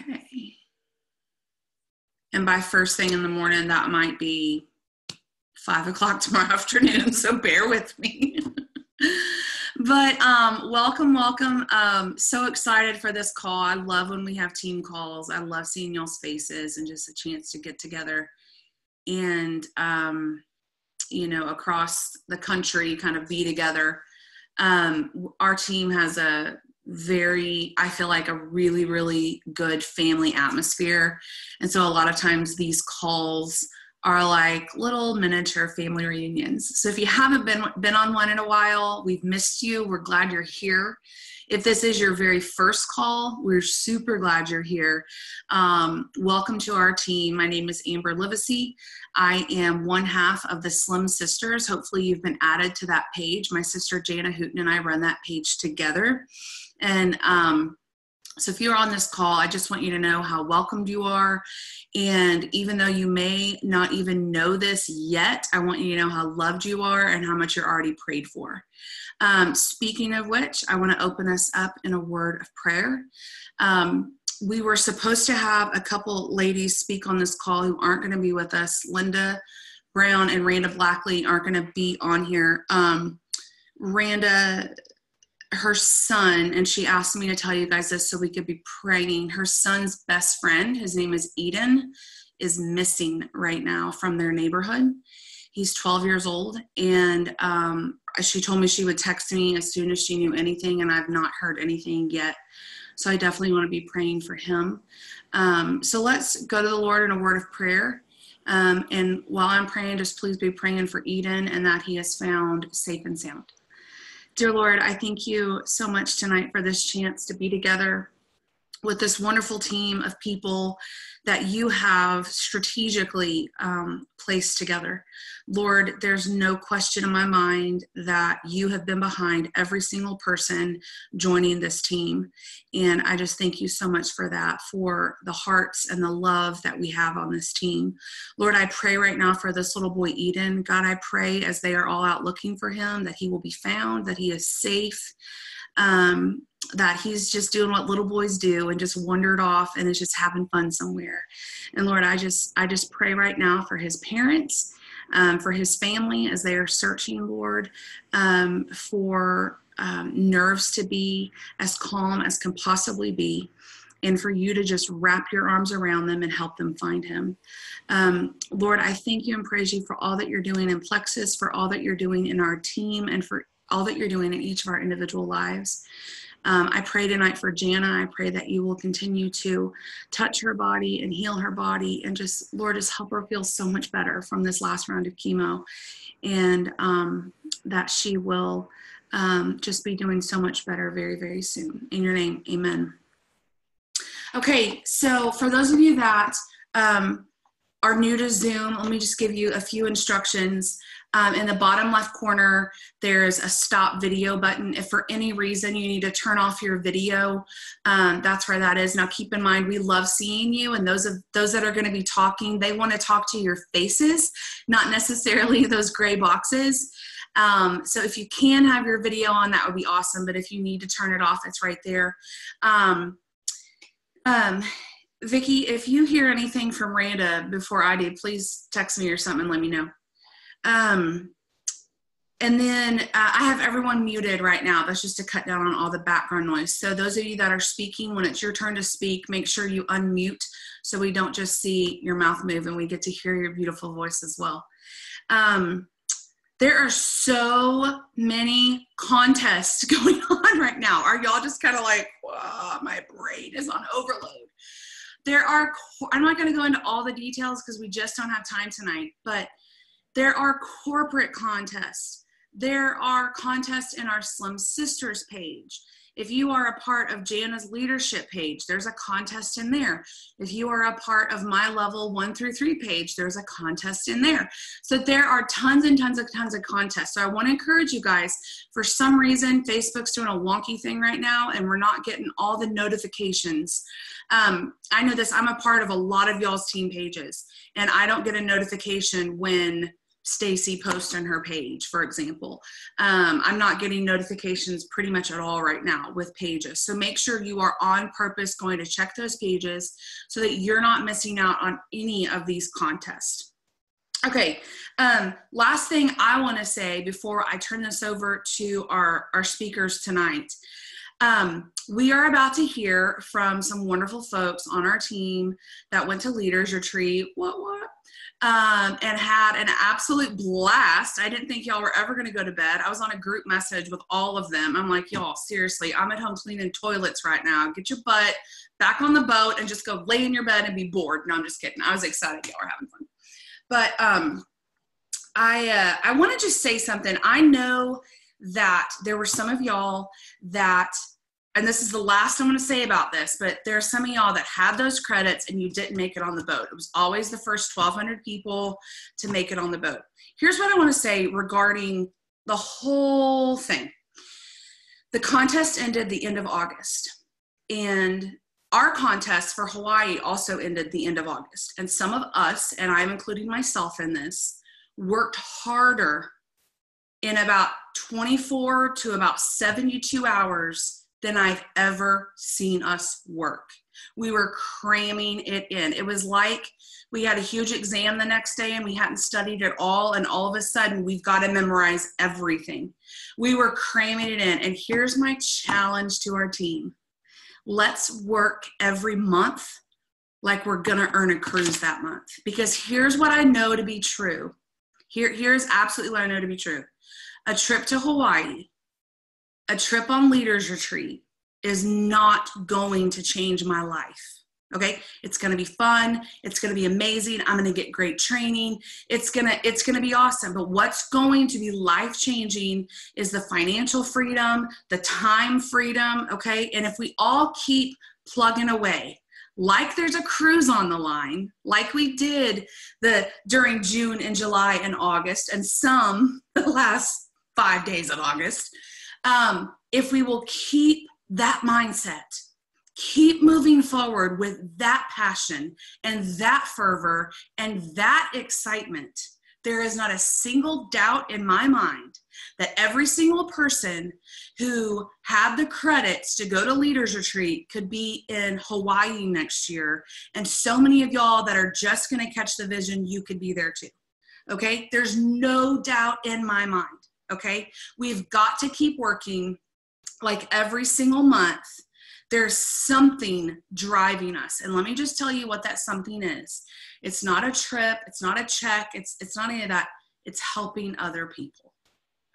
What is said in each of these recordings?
Okay. And by first thing in the morning, that might be 5 o'clock tomorrow afternoon, so bear with me. But welcome. So excited for this call. I love when we have team calls. I love seeing y'all's faces and just a chance to get together and, across the country kind of be together. Our team has I feel like a really, really good family atmosphere. And so a lot of times these calls are like little miniature family reunions. So if you haven't been on one in a while, we've missed you. We're glad you're here. If this is your very first call, we're super glad you're here. Welcome to our team. My name is Amber Livesey. I am one half of the Slim Sisters. Hopefully you've been added to that page. My sister Jana Hooten and I run that page together. And so if you're on this call, I just want you to know how welcomed you are. And even though you may not even know this yet, I want you to know how loved you are and how much you're already prayed for. Speaking of which, I want to open us up in a word of prayer. We were supposed to have a couple ladies speak on this call who aren't going to be with us. Linda Brown and Randa Blackley aren't going to be on here. Randa, her son, and she asked me to tell you guys this so we could be praying. Her son's best friend, his name is Eden, is missing right now from their neighborhood. He's 12 years old, and she told me she would text me as soon as she knew anything, and I've not heard anything yet. So I definitely want to be praying for him. So let's go to the Lord in a word of prayer. And while I'm praying, just please be praying for Eden and that he is found safe and sound. Dear Lord, I thank you so much tonight for this chance to be together with this wonderful team of people that you have strategically placed together. Lord, there's no question in my mind that you have been behind every single person joining this team. And I just thank you so much for that, for the hearts and the love that we have on this team. Lord, I pray right now for this little boy, Eden. God, I pray as they are all out looking for him, that he will be found, that he is safe, that he's just doing what little boys do and just wandered off and is just having fun somewhere. And Lord, I just pray right now for his parents, for his family as they are searching, Lord, for nerves to be as calm as can possibly be, and for you to just wrap your arms around them and help them find him. Lord, I thank you and praise you for all that you're doing in Plexus, for all that you're doing in our team, and for all that you're doing in each of our individual lives. I pray tonight for Jana. I pray that you will continue to touch her body and heal her body and just, Lord, just help her feel so much better from this last round of chemo, and that she will just be doing so much better very, very soon. In your name, amen. Okay, so for those of you that are new to Zoom, let me just give you a few instructions. In the bottom left corner, there's a stop video button. If for any reason you need to turn off your video, that's where that is. Now keep in mind, we love seeing you, and those that are going to be talking, they want to talk to your faces, not necessarily those gray boxes. So if you can have your video on, that would be awesome. But if you need to turn it off, it's right there. Vicki, if you hear anything from Randa before I do, please text me or something and let me know. And then I have everyone muted right now. That's just to cut down on all the background noise. So those of you that are speaking, when it's your turn to speak, make sure you unmute so we don't just see your mouth move and we get to hear your beautiful voice as well. There are so many contests going on right now. Are y'all just kind of like, wow, my brain is on overload? I'm not going to go into all the details because we just don't have time tonight, but there are corporate contests. There are contests in our Slim Sisters page. If you are a part of Jana's leadership page, there's a contest in there. If you are a part of my level 1 through 3 page, there's a contest in there. So there are tons and tons of contests. So I want to encourage you guys, for some reason, Facebook's doing a wonky thing right now and we're not getting all the notifications. I know this, I'm a part of a lot of y'all's team pages and I don't get a notification when Stacy posts on her page, for example. I'm not getting notifications pretty much at all right now with pages. So make sure you are on purpose going to check those pages so that you're not missing out on any of these contests. Okay, last thing I want to say before I turn this over to our speakers tonight. We are about to hear from some wonderful folks on our team that went to Leaders Retreat, and had an absolute blast. I didn't think y'all were ever going to go to bed. I was on a group message with all of them. I'm like, y'all, seriously, I'm at home cleaning toilets right now. Get your butt back on the boat and just go lay in your bed and be bored. No, I'm just kidding. I was excited y'all were having fun. But I want to just say something. I know that there were some of y'all that, and this is the last I'm going to say about this, but there are some of y'all that had those credits and you didn't make it on the boat. It was always the first 1,200 people to make it on the boat. Here's what I want to say regarding the whole thing. The contest ended the end of August, and our contest for Hawaii also ended the end of August. And some of us, and I'm including myself in this, worked harder in about 24 to about 72 hours than I've ever seen us work. We were cramming it in. It was like we had a huge exam the next day and we hadn't studied at all, and all of a sudden we've got to memorize everything. We were cramming it in. And here's my challenge to our team. Let's work every month like we're gonna earn a cruise that month. Because here's what I know to be true. Here's absolutely what I know to be true. A trip to Hawaii, a trip on Leaders Retreat is not going to change my life. Okay, it's going to be fun. It's going to be amazing. I'm going to get great training. It's going to be awesome. But what's going to be life-changing is the financial freedom, the time freedom. Okay, and if we all keep plugging away, like there's a cruise on the line, like we did during June and July and August, and some the last 5 days of August, if we will keep that mindset, keep moving forward with that passion and that fervor and that excitement, there is not a single doubt in my mind that every single person who had the credits to go to Leaders Retreat could be in Hawaii next year. And so many of y'all that are just going to catch the vision, you could be there too. Okay? There's no doubt in my mind. Okay? We've got to keep working like every single month. There's something driving us. And let me just tell you what that something is. It's not a trip. It's not a check. It's not any of that. It's helping other people.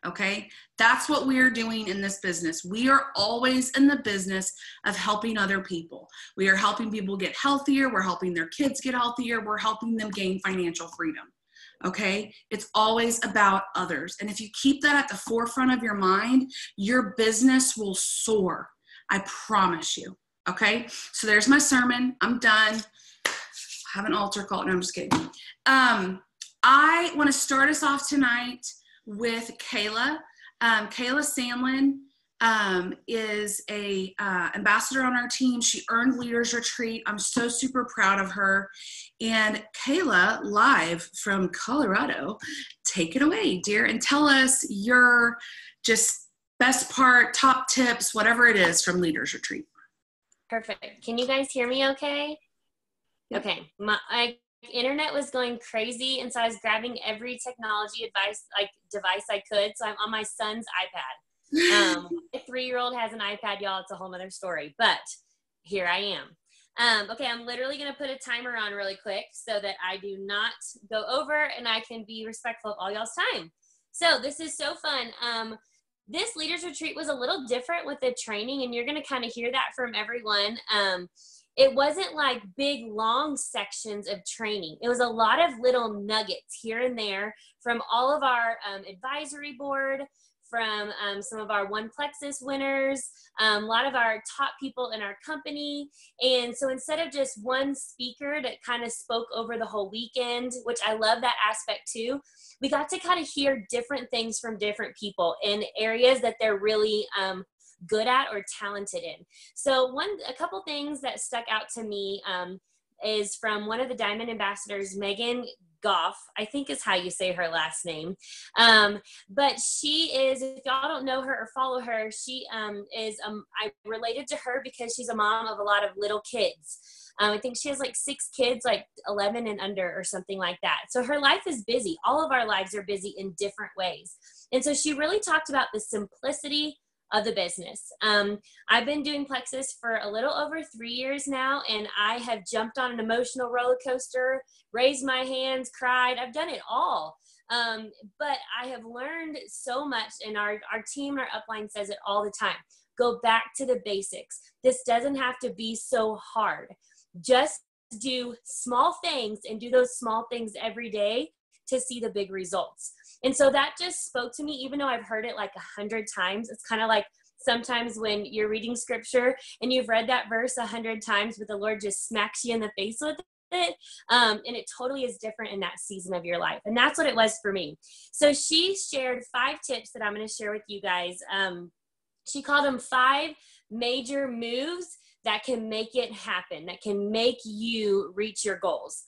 Okay? That's what we're doing in this business. We are always in the business of helping other people. We are helping people get healthier. We're helping their kids get healthier. We're helping them gain financial freedom. Okay? It's always about others. And if you keep that at the forefront of your mind, your business will soar. I promise you. Okay? So there's my sermon. I'm done. I have an altar call. No, I'm just kidding. I want to start us off tonight with Kayla. Kayla Sandlin is a ambassador on our team. She earned Leaders Retreat. I'm so super proud of her. And Kayla, live from Colorado, take it away, dear, and tell us your just best part, top tips, whatever it is from Leaders Retreat. Perfect. Can you guys hear me okay? Yep. Okay. My internet was going crazy, and so I was grabbing every technology device I could. So I'm on my son's iPad. My 3-year-old has an iPad, y'all. It's a whole nother story, but here I am. Okay, I'm literally going to put a timer on really quick so that I do not go over and I can be respectful of all y'all's time. So this is so fun. This Leaders Retreat was a little different with the training, and you're going to kind of hear that from everyone. It wasn't like big, long sections of training. It was a lot of little nuggets here and there from all of our advisory board, from some of our One Plexus winners, a lot of our top people in our company. And so instead of just one speaker that kind of spoke over the whole weekend, which I love that aspect too, we got to kind of hear different things from different people in areas that they're really good at or talented in. So a couple things that stuck out to me is from one of the Diamond ambassadors, Megan Goff, I think is how you say her last name. But she is, if y'all don't know her or follow her, she is, I related to her because she's a mom of a lot of little kids. I think she has like 6 kids, like 11 and under or something like that. So her life is busy. All of our lives are busy in different ways. And so she really talked about the simplicity of the business. I've been doing Plexus for a little over 3 years now, and I have jumped on an emotional roller coaster, raised my hands, cried. I've done it all. But I have learned so much, and our team and our upline says it all the time. Go back to the basics. This doesn't have to be so hard. Just do small things and do those small things every day to see the big results. And so that just spoke to me, even though I've heard it like 100 times. It's kind of like sometimes when you're reading scripture and you've read that verse 100 times, but the Lord just smacks you in the face with it. And it totally is different in that season of your life. And that's what it was for me. So she shared 5 tips that I'm going to share with you guys. She called them 5 major moves that can make it happen, that can make you reach your goals.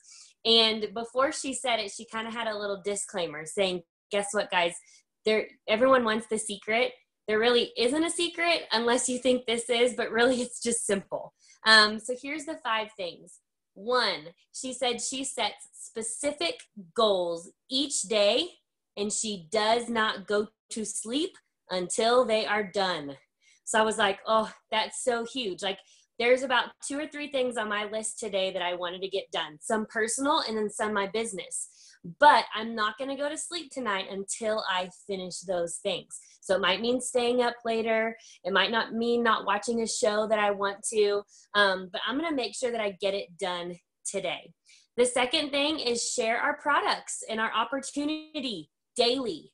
And before she said it, she kind of had a little disclaimer saying, guess what, guys? Everyone wants the secret. There really isn't a secret unless you think this is, but really it's just simple. So here's the 5 things. 1, she said she sets specific goals each day, and she does not go to sleep until they are done. So I was like, oh, that's so huge. Like, there's about 2 or 3 things on my list today that I wanted to get done, some personal and then some my business. But I'm not going to go to sleep tonight until I finish those things. So it might mean staying up later. It might not mean not watching a show that I want to, but I'm going to make sure that I get it done today. The second thing is share our products and our opportunity daily.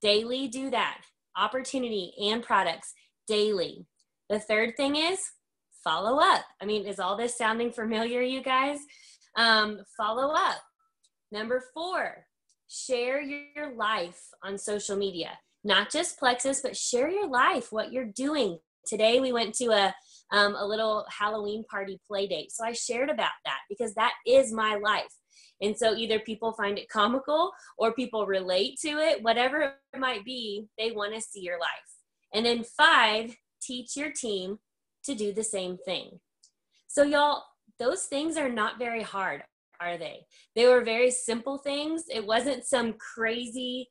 Daily do that. Opportunity and products daily. The third thing is follow up. I mean, is all this sounding familiar, you guys? Follow up. Number 4, share your life on social media. Not just Plexus, but share your life, what you're doing. Today we went to a little Halloween party play date. So I shared about that because that is my life. And so either people find it comical or people relate to it, whatever it might be, they want to see your life. And then 5, teach your team to do the same thing. So y'all, those things are not very hard, are they? They were very simple things. It wasn't some crazy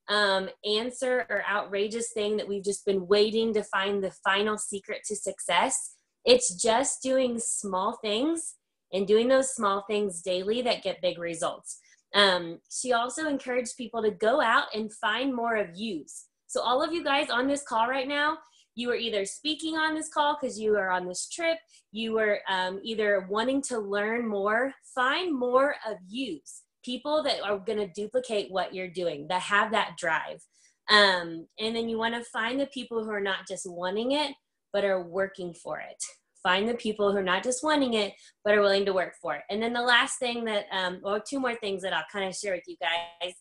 answer or outrageous thing that we've just been waiting to find the final secret to success. It's just doing small things and doing those small things daily that get big results. She also encouraged people to go out and find more of yous. So all of you guys on this call right now, you were either speaking on this call because you are on this trip, you were either wanting to learn more, find more of yous, people that are going to duplicate what you're doing, that have that drive. And then you want to find the people who are not just wanting it, but are working for it. Find the people who are not just wanting it, but are willing to work for it. And then the last thing that, or 2 more things that I'll kind of share with you guys.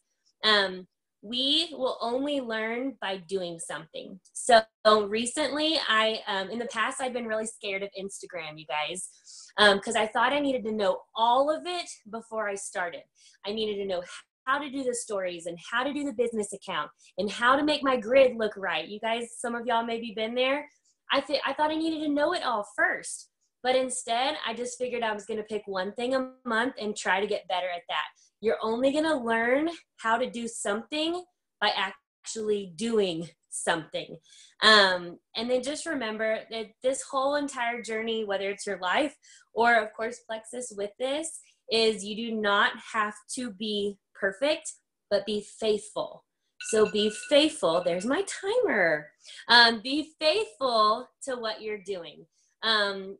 We will only learn by doing something. So recently, in the past, I've been really scared of Instagram, you guys, because I thought I needed to know all of it before I started. I needed to know how to do the stories and how to do the business account and how to make my grid look right. You guys, some of y'all maybe been there. I thought I needed to know it all first. But instead, I just figured I was going to pick one thing a month and try to get better at that. You're only going to learn how to do something by actually doing something. And then just remember that this whole entire journey, whether it's your life or, of course, Plexus with this, is you do not have to be perfect, but be faithful. So be faithful. There's my timer. Be faithful to what you're doing. And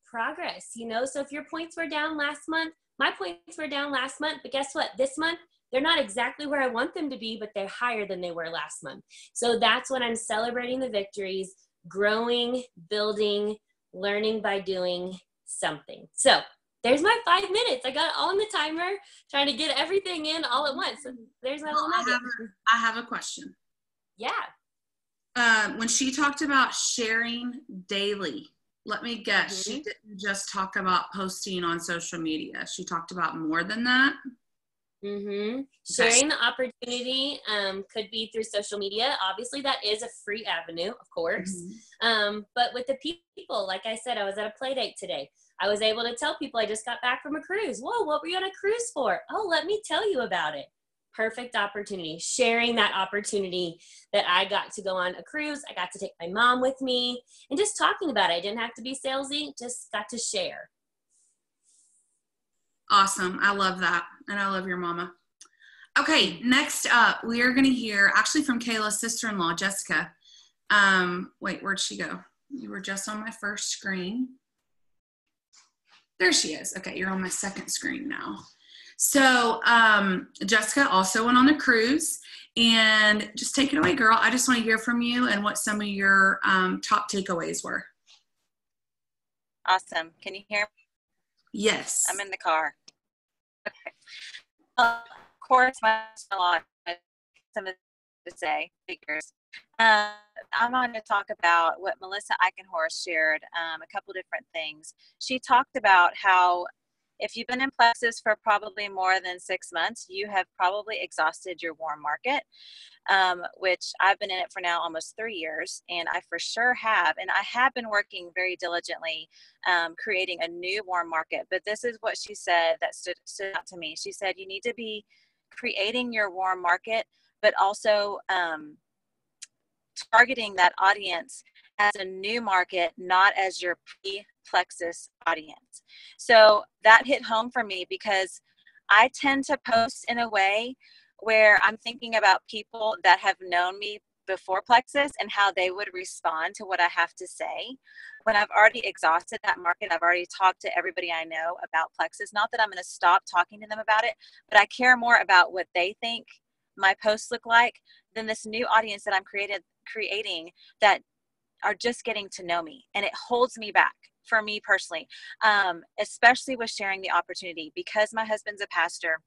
progress, so if your points were down last month, my points were down last month, but guess what? This month, they're not exactly where I want them to be, but they're higher than they were last month. So that's when I'm celebrating the victories, growing, building, learning by doing something. So there's my 5 minutes. I got it all on the timer, trying to get everything in all at once. So there's my little nugget. I have a question. Yeah. When she talked about sharing daily, let me guess, she didn't just talk about posting on social media. She talked about more than that? Sharing the opportunity could be through social media. Obviously, that is a free avenue, of course. But with the people, like I said, I was at a play date today. I was able to tell people I just got back from a cruise. Whoa, what were you on a cruise for? Oh, let me tell you about it. Perfect opportunity. Sharing that opportunity that I got to go on a cruise. I got to take my mom with me and just talking about it. I didn't have to be salesy, just got to share. Awesome. I love that. And I love your mama. Okay, next up, we are going to hear actually from Kayla's sister-in-law, Jessica. Wait, where'd she go? You were just on my first screen. There she is. Okay, you're on my second screen now. So Jessica also went on a cruise, and just take it away, girl. I just want to hear from you and what some of your top takeaways were. Awesome. Can you hear me? Yes. I'm in the car. Okay. Of course, my lot something to say. Figures. I'm going to talk about what Melissa Eichenhorst shared, a couple different things. She talked about how if you've been in Plexus for probably more than 6 months, you have probably exhausted your warm market, which I've been in it for now almost 3 years, and I for sure have. And I have been working very diligently creating a new warm market. But this is what she said that stood out to me. She said you need to be creating your warm market, but also targeting that audience as a new market, not as your pre-Plexus audience. So that hit home for me because I tend to post in a way where I'm thinking about people that have known me before Plexus and how they would respond to what I have to say. When I've already exhausted that market, I've already talked to everybody I know about Plexus. Not that I'm going to stop talking to them about it, but I care more about what they think my posts look like than this new audience that I'm creating that are just getting to know me, and it holds me back for me personally, especially with sharing the opportunity. Because my husband's a pastor,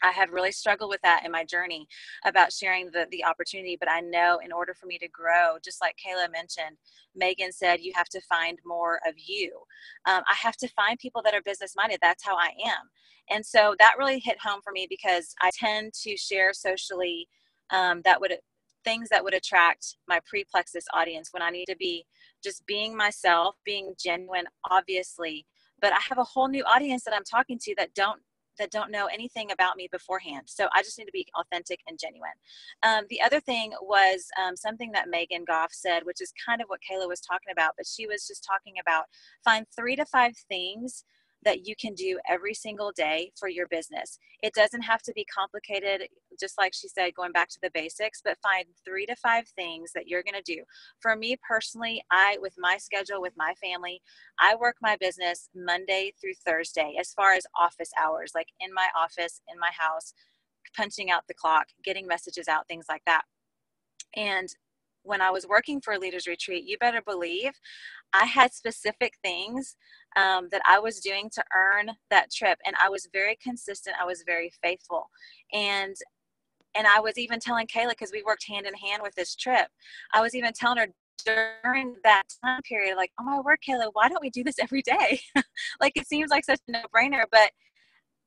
I have really struggled with that in my journey about sharing the opportunity. But I know in order for me to grow, just like Kayla mentioned, Megan said, you have to find more of you. I have to find people that are business minded. That's how I am. And so that really hit home for me because I tend to share socially things that would attract my pre-Plexus audience when I need to be just being myself, being genuine, obviously. But I have a whole new audience that I'm talking to that don't know anything about me beforehand. So I just need to be authentic and genuine. The other thing was something that Megan Goff said, which is kind of what Kayla was talking about, but she was just talking about find 3 to 5 things that you can do every single day for your business. It doesn't have to be complicated, just like she said, going back to the basics, but find 3 to 5 things that you're going to do. For me personally, with my schedule, with my family, I work my business Monday through Thursday as far as office hours, like in my office, in my house, punching out the clock, getting messages out, things like that. And when I was working for a Leaders Retreat, you better believe I had specific things that I was doing to earn that trip. And I was very consistent. I was very faithful. And I was even telling Kayla, because we worked hand in hand with this trip, I was even telling her during that time period, like, oh my word, Kayla, why don't we do this every day? Like, it seems like such a no-brainer, but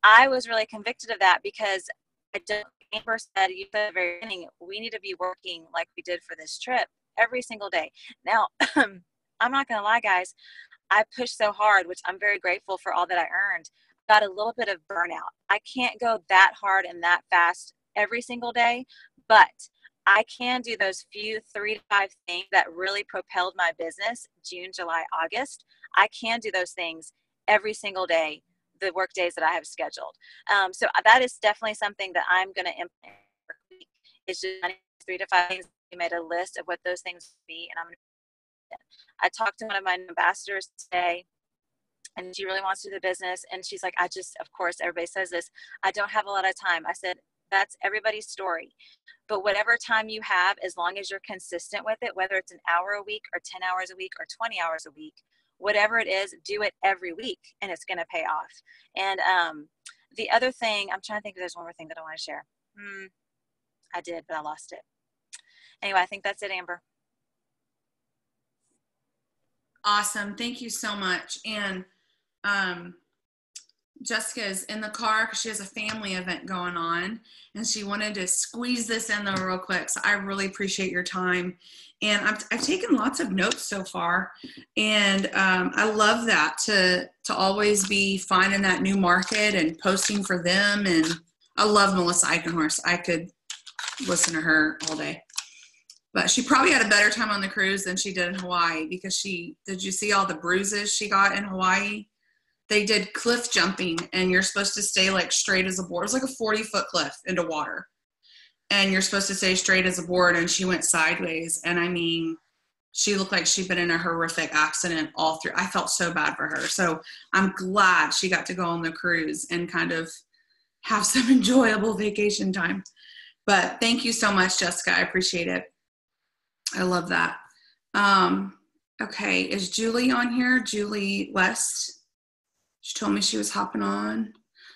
I was really convicted of that because Amber said, you said at the very beginning, we need to be working like we did for this trip every single day. Now, I'm not going to lie, guys. I pushed so hard, which I'm very grateful for all that I earned. Got a little bit of burnout. I can't go that hard and that fast every single day, but I can do those few 3 to 5 things that really propelled my business June, July, August. I can do those things every single day, the work days that I have scheduled. So that is definitely something that I'm going to implement. It's just 3 to 5 things. We made a list of what those things would be, and I'm going to. I talked to one of my ambassadors today, and she really wants to do the business. And she's like, of course, everybody says this, I don't have a lot of time. I said, that's everybody's story. But whatever time you have, as long as you're consistent with it, whether it's an hour a week or 10 hours a week or 20 hours a week, whatever it is, do it every week and it's going to pay off. And the other thing, I'm trying to think if there's one more thing that I want to share. I did, but I lost it. Anyway, I think that's it, Amber. Awesome. Thank you so much. And Jessica is in the car because she has a family event going on and she wanted to squeeze this in there real quick. So I really appreciate your time. And I've taken lots of notes so far. And I love that to always be finding that new market and posting for them. And I love Melissa Eichenhorst. I could listen to her all day. But she probably had a better time on the cruise than she did in Hawaii because did you see all the bruises she got in Hawaii? They did cliff jumping and you're supposed to stay like straight as a board. It was like a 40-foot cliff into water. And you're supposed to stay straight as a board, and she went sideways. And I mean, she looked like she'd been in a horrific accident all through. I felt so bad for her. So I'm glad she got to go on the cruise and kind of have some enjoyable vacation time. But thank you so much, Jessica. I appreciate it. I love that. Okay, is Julie on here? Julie West. She told me she was hopping on.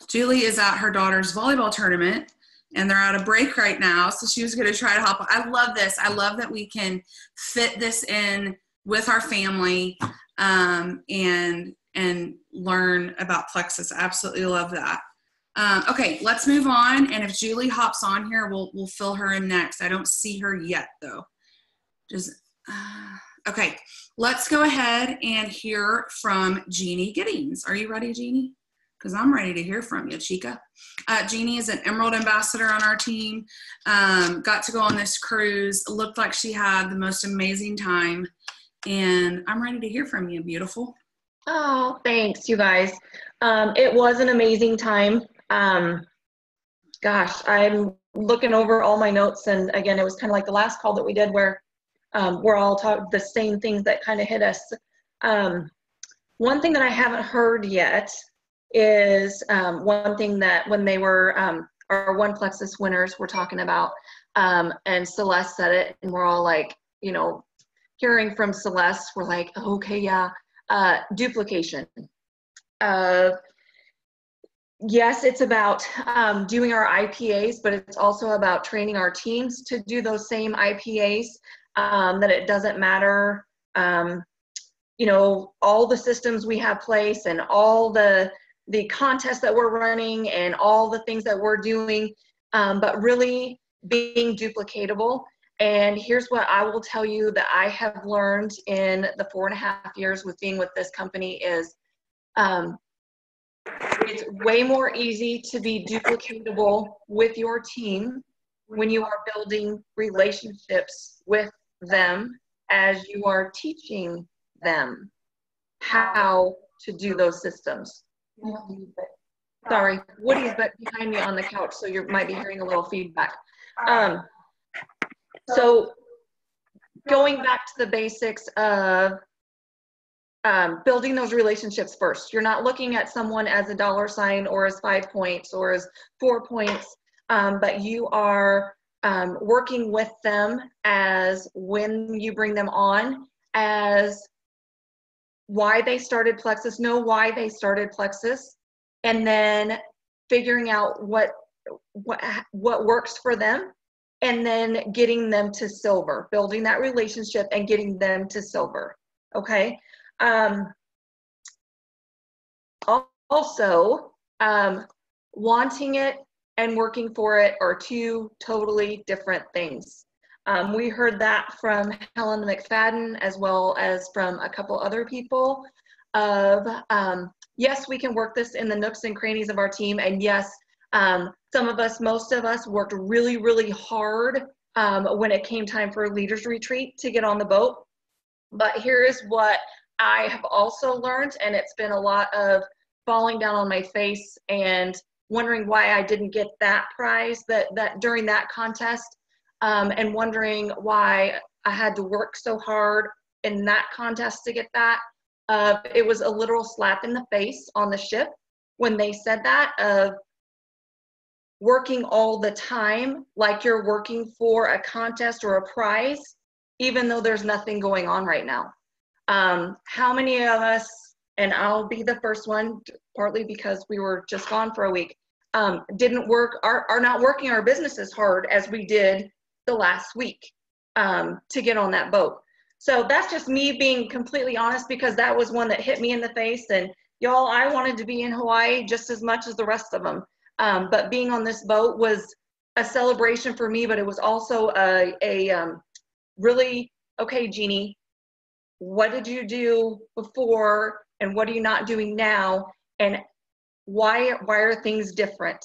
Julie is at her daughter's volleyball tournament, and they're at a break right now, so she was going to try to hop on. I love this. I love that we can fit this in with our family and learn about Plexus. I absolutely love that. Okay, let's move on, and if Julie hops on here, we'll fill her in next. I don't see her yet, though. Okay, let's go ahead and hear from Jeannie Giddings. Are you ready, Jeannie? Because I'm ready to hear from you, Chica. Jeannie is an Emerald ambassador on our team. Got to go on this cruise. Looked like she had the most amazing time. And I'm ready to hear from you, beautiful. Oh, thanks, you guys. It was an amazing time. Gosh, I'm looking over all my notes. And again, it was kind of like the last call that we did where we're all talking the same things that kind of hit us. One thing that I haven't heard yet is one thing that when they were our One Plexus winners were talking about, and Celeste said it, and we're all like, you know, hearing from Celeste, we're like, okay, yeah, duplication. Yes, it's about doing our IPAs, but it's also about training our teams to do those same IPAs, that it doesn't matter, you know, all the systems we have placed and all the contests that we're running and all the things that we're doing, but really being duplicatable. And here's what I will tell you that I have learned in the 4.5 years with being with this company is it's way more easy to be duplicatable with your team when you are building relationships with them as you are teaching them how to do those systems. Sorry, Woody's behind me on the couch, so you might be hearing a little feedback. So going back to the basics of building those relationships first. You're not looking at someone as a $sign or as 5 points or as 4 points, but you are working with them as when you bring them on as why they started Plexus, know why they started Plexus, and then figuring out what works for them, and then getting them to silver, building that relationship and getting them to silver. Okay. Also, wanting it and working for it are two totally different things. We heard that from Helen McFadden as well as from a couple other people of, yes, we can work this in the nooks and crannies of our team. And yes, some of us, most of us worked really, really hard when it came time for a leaders retreat to get on the boat. But here is what I have also learned, and it's been a lot of falling down on my face and wondering why I didn't get that prize that during that contest, and wondering why I had to work so hard in that contest to get that. It was a literal slap in the face on the ship when they said that, of working all the time like you're working for a contest or a prize, even though there's nothing going on right now. How many of us, and I'll be the first one, partly because we were just gone for a week, didn't work, are not working our business as hard as we did the last week to get on that boat. So that's just me being completely honest, because that was one that hit me in the face. And Y'all, I wanted to be in Hawaii just as much as the rest of them. But being on this boat was a celebration for me, but it was also a really, okay, Jeannie, what did you do before and what are you not doing now? And why are things different?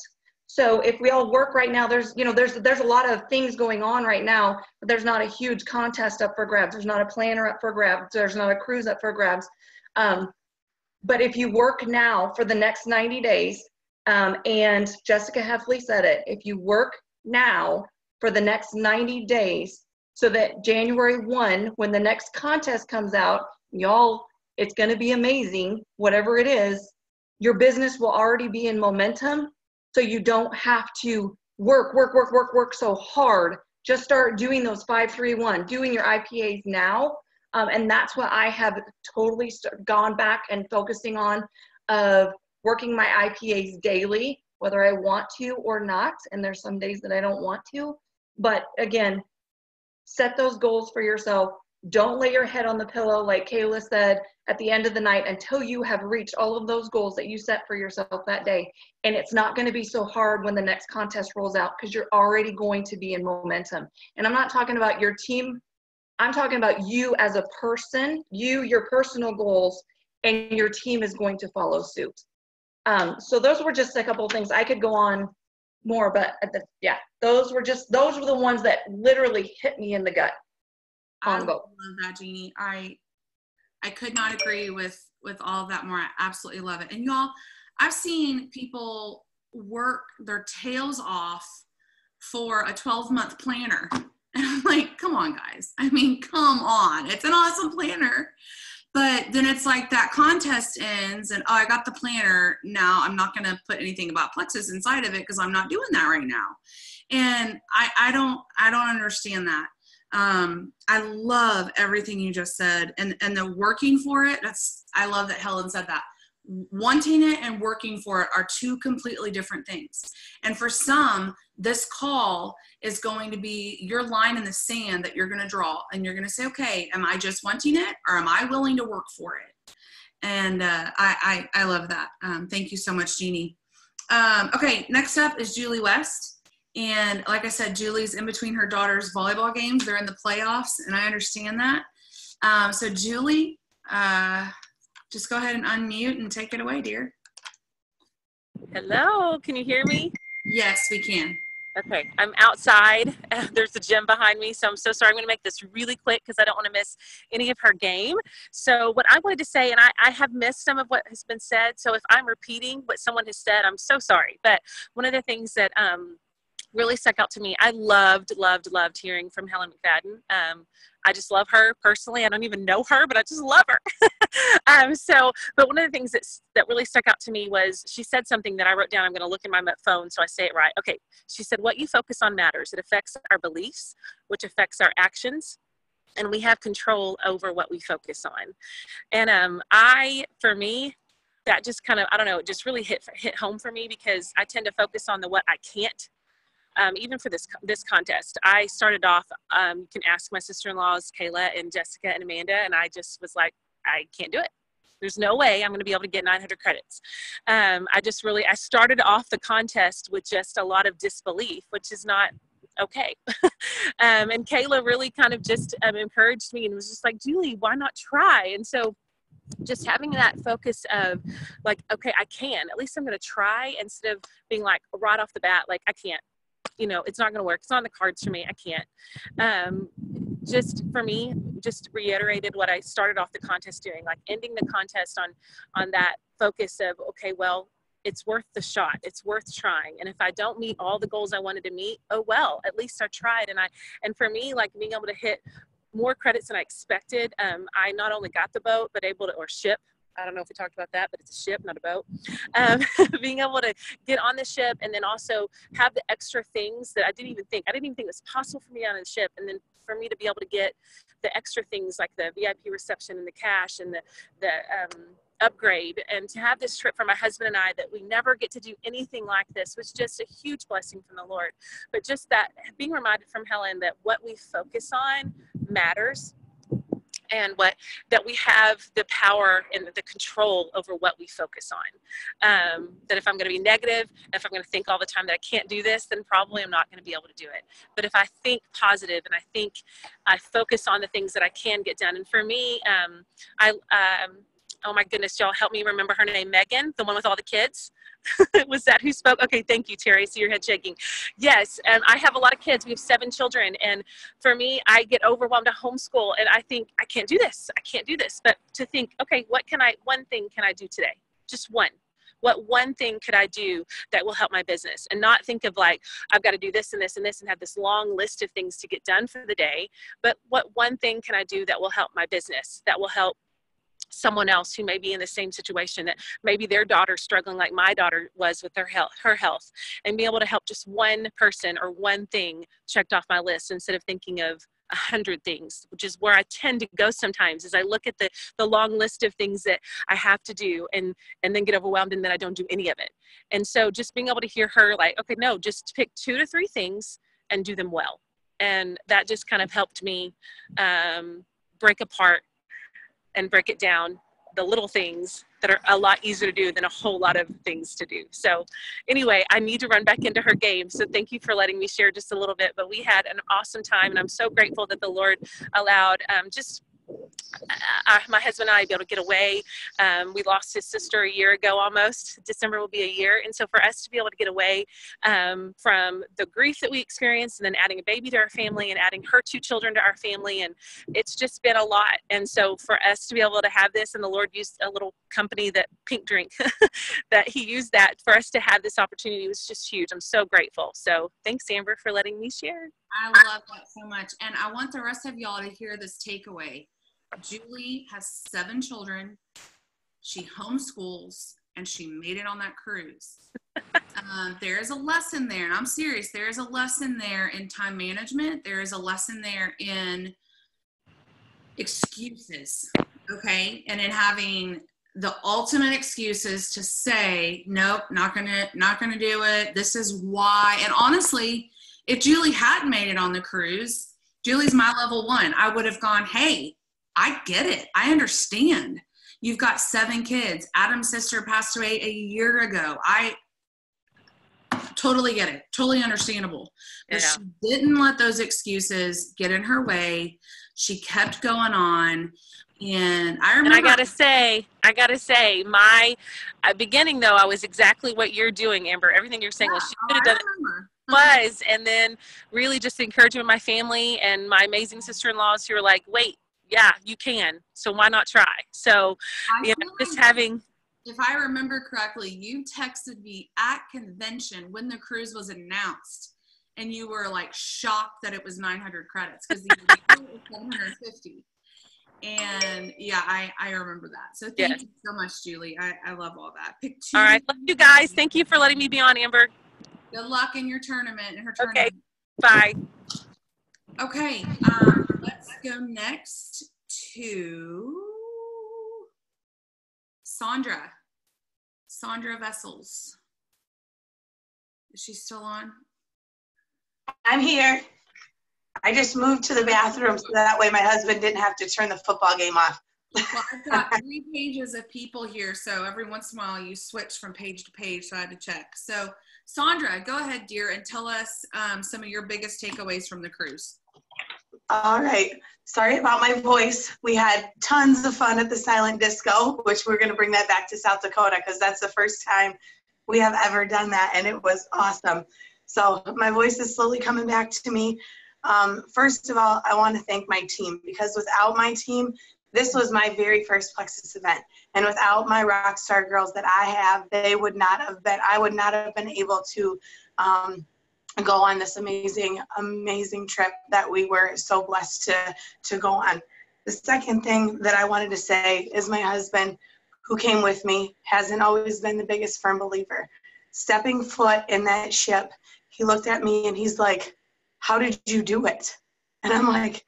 So if we all work right now, there's a lot of things going on right now, but there's not a huge contest up for grabs. There's not a planner up for grabs. There's not a cruise up for grabs. But if you work now for the next 90 days, and Jessica Heffley said it, if you work now for the next 90 days, so that January 1, when the next contest comes out, y'all, it's going to be amazing, whatever it is, your business will already be in momentum. So you don't have to work so hard. Just start doing those 5-3-1, doing your IPAs now. And that's what I have totally gone back and focusing on, of working my IPAs daily, whether I want to or not. And there's some days that I don't want to. But again, set those goals for yourself. Don't lay your head on the pillow, like Kayla said, at the end of the night until you have reached all of those goals that you set for yourself that day. And it's not going to be so hard when the next contest rolls out, because you're already going to be in momentum. And I'm not talking about your team. I'm talking about you as a person, your personal goals, and your team is going to follow suit. So those were just a couple of things. I could go on more, but those were the ones that literally hit me in the gut on both. I love that, Jeannie. I could not agree with all of that more. I absolutely love it. And y'all, I've seen people work their tails off for a 12-month planner. And I'm like, come on, guys. I mean, come on. It's an awesome planner. But then it's like that contest ends and, oh, I got the planner. Now I'm not going to put anything about Plexus inside of it because I'm not doing that right now. And I don't understand that. I love everything you just said. And the working for it, I love that Helen said that. Wanting it and working for it are two completely different things. And for some, this call is going to be your line in the sand that you're going to draw. And you're going to say, okay, am I just wanting it or am I willing to work for it? And I love that. Thank you so much, Jeannie. Okay, next up is Julie West. And like I said, Julie's in between her daughter's volleyball games. They're in the playoffs, and I understand that. So Julie, just go ahead and unmute and take it away, dear. Hello, can you hear me? Yes, we can. Okay, I'm outside. There's a gym behind me, so I'm so sorry. I'm going to make this really quick because I don't want to miss any of her game. So what I wanted to say, and I have missed some of what has been said, so if I'm repeating what someone has said, I'm so sorry. But one of the things that really stuck out to me, I loved hearing from Helen McFadden. I just love her personally. I don't even know her, but I just love her. But one of the things that really stuck out to me was she said something that I wrote down. I'm going to look in my phone so I say it right. Okay. She said, what you focus on matters. It affects our beliefs, which affects our actions. And we have control over what we focus on. And for me, that just kind of, I don't know, it just really hit home for me because I tend to focus on the what I can't. Even for this contest, I started off, you can ask my sister-in-laws, Kayla and Jessica and Amanda, and I just was like, I can't do it. There's no way I'm going to be able to get 900 credits. I started off the contest with just a lot of disbelief, which is not okay. And Kayla really kind of just encouraged me and was just like, Julie, why not try? And so just having that focus of like, okay, I can, at least I'm going to try, instead of being like right off the bat, like I can't. You know, it's not going to work. It's not on the cards for me. I can't. Just for me, just reiterated what I started off the contest doing, like ending the contest on that focus of, okay, well, it's worth the shot. It's worth trying. And if I don't meet all the goals I wanted to meet, oh, well, at least I tried. And for me, like being able to hit more credits than I expected. I not only got the boat, but or ship. I don't know if we talked about that, but it's a ship, not a boat. Being able to get on the ship and then also have the extra things that I didn't even think it was possible for me on the ship. And then for me to be able to get the extra things like the VIP reception and the cash and the upgrade, and to have this trip for my husband and I that we never get to do anything like this was just a huge blessing from the Lord. But just that being reminded from Helen that what we focus on matters. and that we have the power and the control over what we focus on. That if I'm going to be negative, if I'm going to think all the time that I can't do this, then probably I'm not going to be able to do it. But if I think positive and I focus on the things that I can get done. And for me, oh my goodness, y'all help me remember her name, Megan, the one with all the kids. Was that who spoke? Okay, thank you, Terry. I see your head shaking. Yes, I have a lot of kids. We have 7 children. And for me, I get overwhelmed at homeschool and I think, I can't do this. I can't do this. But to think, okay, one thing can I do today? Just one. What one thing could I do that will help my business? And not think of like, I've got to do this and this and this and have this long list of things to get done for the day. But what one thing can I do that will help my business, that will help someone else who may be in the same situation, that maybe their daughter's struggling like my daughter was with her health, and be able to help just one person or one thing checked off my list instead of thinking of 100 things, which is where I tend to go sometimes, as I look at the long list of things that I have to do and then get overwhelmed and then I don't do any of it. And so just being able to hear her like, okay, no, just pick 2 to 3 things and do them well. And that just kind of helped me break apart and break it down, the little things that are a lot easier to do than a whole lot of things to do. So anyway, I need to run back into her game. So thank you for letting me share just a little bit, but we had an awesome time and I'm so grateful that the Lord allowed my husband and I to be able to get away. We lost his sister a year ago almost. December will be a year. And so for us to be able to get away from the grief that we experienced and then adding a baby to our family and adding her 2 children to our family, and it's just been a lot. And so for us to be able to have this, and the Lord used a little company, that Pink Drink, that he used that for us to have this opportunity was just huge. I'm so grateful. So thanks, Amber, for letting me share. I love that so much. And I want the rest of y'all to hear this takeaway. Julie has 7 children. She homeschools, and she made it on that cruise. There is a lesson there, and I'm serious. There is a lesson there in time management. There is a lesson there in excuses, okay? And in having the ultimate excuses to say, nope, not gonna do it. This is why. And honestly, if Julie hadn't made it on the cruise, Julie's my level 1. I would have gone, hey, I get it. I understand. You've got 7 kids. Adam's sister passed away a year ago. I totally get it. Totally understandable. But she didn't let those excuses get in her way. She kept going on. And I remember. And I gotta say, my beginning though, I was exactly what you're doing, Amber. Everything you're saying, she could have done it. And then really just the encouragement of my family and my amazing sister-in-laws who were like, wait, yeah, you can. So why not try? So, just having. If I remember correctly, you texted me at convention when the cruise was announced, and you were like shocked that it was 900 credits because the year was 750. And yeah, I remember that. So thank you so much, Julie. I love all that. Pick 2. All right, love you guys. Thank you for letting me be on, Amber. Good luck in your tournament. Okay, bye. Okay, let's go next to Sandra Vessels. Is she still on? I'm here. I just moved to the bathroom so that way my husband didn't have to turn the football game off. Well, I've got 3 pages of people here, so every once in a while you switch from page to page, so I had to check. So, Sandra, go ahead, dear, and tell us some of your biggest takeaways from the cruise. All right. Sorry about my voice. We had tons of fun at the silent disco, which we're going to bring that back to South Dakota because that's the first time we have ever done that, and it was awesome. So my voice is slowly coming back to me. First of all, I want to thank my team, because without my team, this was my very first Plexus event. And without my Rockstar girls that I have, I would not have been able to go on this amazing trip that we were so blessed to go on. The second thing that I wanted to say is my husband, who came with me, hasn't always been the biggest firm believer. Stepping foot in that ship, he looked at me and he's like, how did you do it? And I'm like,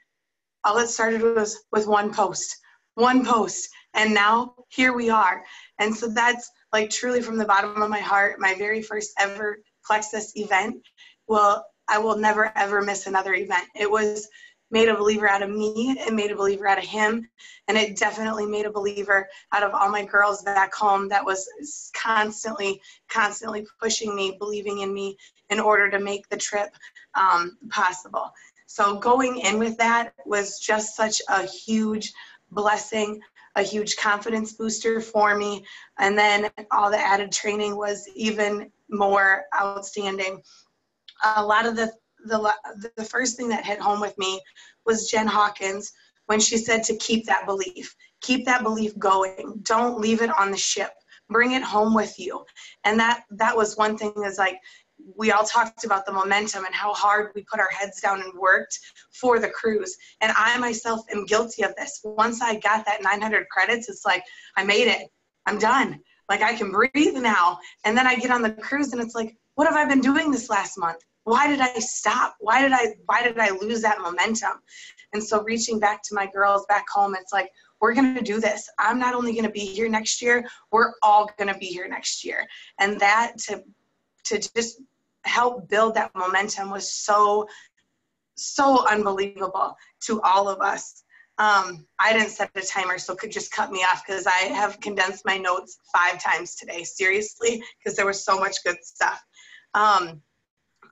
all it started was with one post. And now here we are. And so that's like truly from the bottom of my heart, my very first ever Plexus event. Well, I will never, ever miss another event. It was made a believer out of me. It made a believer out of him. And it definitely made a believer out of all my girls back home that was constantly pushing me, believing in me in order to make the trip possible. So going in with that was just such a huge blessing, a huge confidence booster for me. And then all the added training was even more outstanding. A lot of the first thing that hit home with me was Jen Hawkins when she said to keep that belief going. Don't leave it on the ship. Bring it home with you. And that was one thing, is like, we all talked about the momentum and how hard we put our heads down and worked for the cruise. And I myself am guilty of this. Once I got that 900 credits, it's like, I made it. I'm done. Like, I can breathe now. And then I get on the cruise and it's like, what have I been doing this last month? Why did I stop? Why did I lose that momentum? And so reaching back to my girls back home, it's like, we're going to do this. I'm not only going to be here next year, we're all going to be here next year. And that to just help build that momentum was so unbelievable to all of us. I didn't set a timer, so could just cut me off because I have condensed my notes 5 times today, seriously, because there was so much good stuff.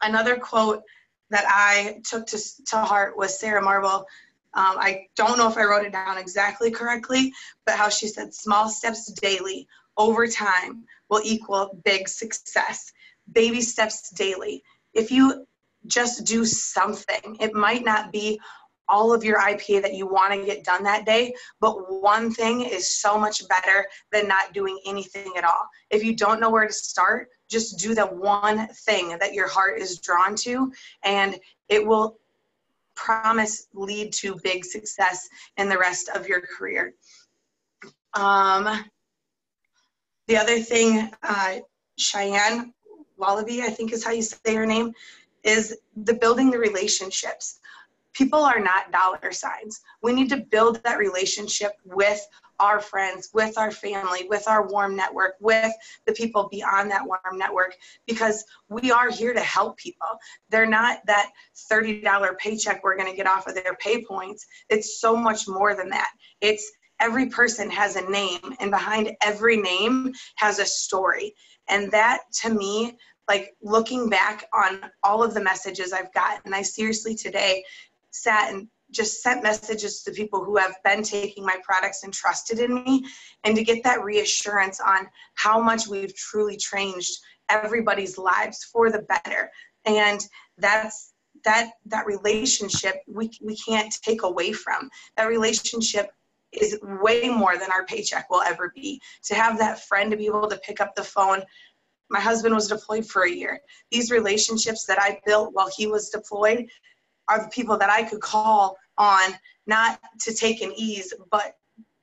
Another quote that I took to heart was Sarah Marvel. I don't know if I wrote it down exactly correctly, but how she said, small steps daily over time will equal big success. Baby steps daily. If you just do something, it might not be all of your IPA that you want to get done that day, but one thing is so much better than not doing anything at all. If you don't know where to start, just do the one thing that your heart is drawn to, and it will promise lead to big success in the rest of your career. The other thing, Cheyenne Wallaby, I think is how you say her name, is the building the relationships. People are not dollar signs. We need to build that relationship with our friends, with our family, with our warm network, with the people beyond that warm network, because we are here to help people. They're not that $30 paycheck we're going to get off of their pay points. It's so much more than that. It's every person has a name, and behind every name has a story. And that, to me, like, looking back on all of the messages I've gotten, I seriously today sat and just sent messages to people who have been taking my products and trusted in me, and to get that reassurance on how much we've truly changed everybody's lives for the better. And that relationship we can't take away from. That relationship is way more than our paycheck will ever be. To have that friend to be able to pick up the phone. My husband was deployed for a year. These relationships that I built while he was deployed are the people that I could call on, not to take an ease, but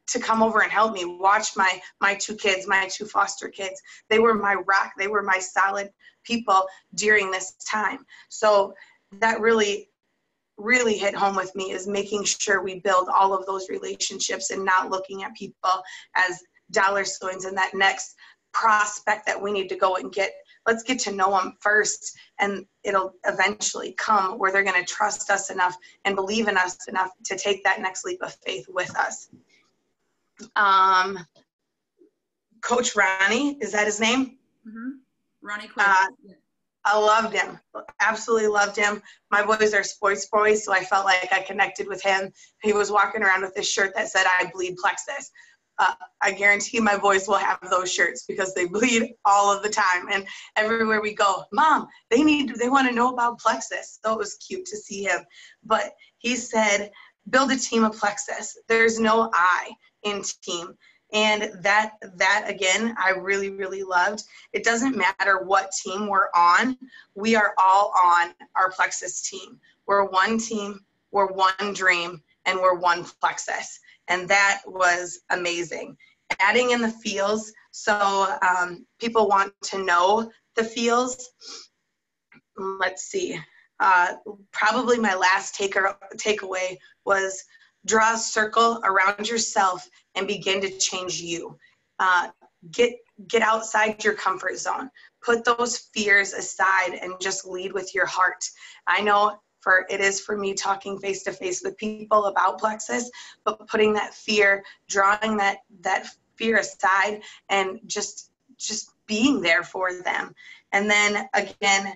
to come over and help me watch my 2 kids, my 2 foster kids. They were my rock. They were my solid people during this time. So that really hit home with me, is making sure we build all of those relationships and not looking at people as dollar signs and that next prospect that we need to go and get. Let's get to know them first, and it'll eventually come where they're going to trust us enough and believe in us enough to take that next leap of faith with us. Coach Ronnie, is that his name? Mm-hmm. Ronnie Quinn. I loved him. Absolutely loved him. My boys are sports boys, so I felt like I connected with him. He was walking around with this shirt that said, I bleed plexus. I guarantee my boys will have those shirts because they bleed all of the time. And everywhere we go, Mom, they want to know about plexus. So it was cute to see him. But he said, build a team of plexus. There's no I in team. And that again, I really, really loved. It doesn't matter what team we're on. We are all on our plexus team. We're one team, we're one dream, and we're one plexus. And that was amazing. Adding in the feels, so people want to know the feels. Let's see. Probably my last takeaway was draw a circle around yourself and begin to change you. Get outside your comfort zone. Put those fears aside and just lead with your heart. I know it is for me talking face to face with people about Plexus, but putting that fear, drawing that fear aside, and just being there for them. And then again,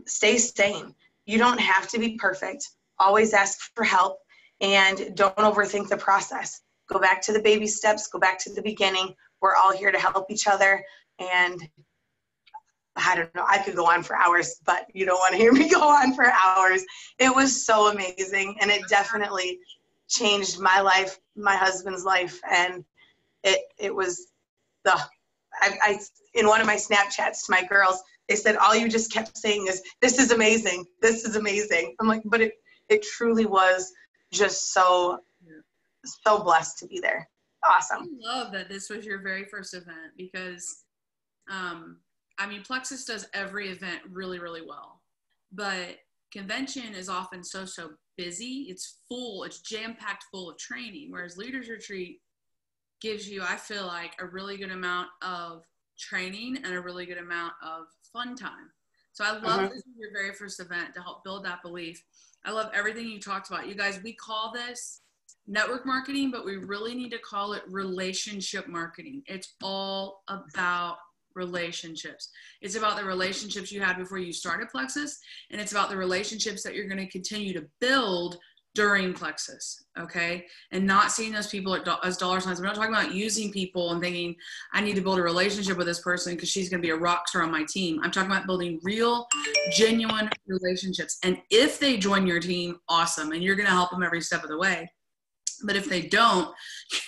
stay sane. You don't have to be perfect. Always ask for help, and don't overthink the process. Go back to the baby steps, go back to the beginning. We're all here to help each other. And I don't know, I could go on for hours, but you don't want to hear me go on for hours. It was so amazing, and it definitely changed my life, my husband's life, and it was I in one of my Snapchats to my girls, they said, all you just kept saying is, this is amazing, this is amazing. I'm like, but it truly was just so blessed to be there. Awesome. I love that this was your very first event, because I mean, Plexus does every event really, really well, but convention is often so busy. It's full, it's jam-packed full of training, whereas Leaders Retreat gives you, I feel like, a really good amount of training and a really good amount of fun time. So I love this was your very first event to help build that belief. I love everything you talked about. You guys, we call this network marketing, but we really need to call it relationship marketing. It's all about relationships. It's about the relationships you had before you started Plexus, and it's about the relationships that you're going to continue to build during Plexus, okay? And not seeing those people as dollar signs. I'm not talking about using people and thinking, I need to build a relationship with this person because she's going to be a rock star on my team. I'm talking about building real, genuine relationships. And if they join your team, awesome. And you're going to help them every step of the way. But if they don't,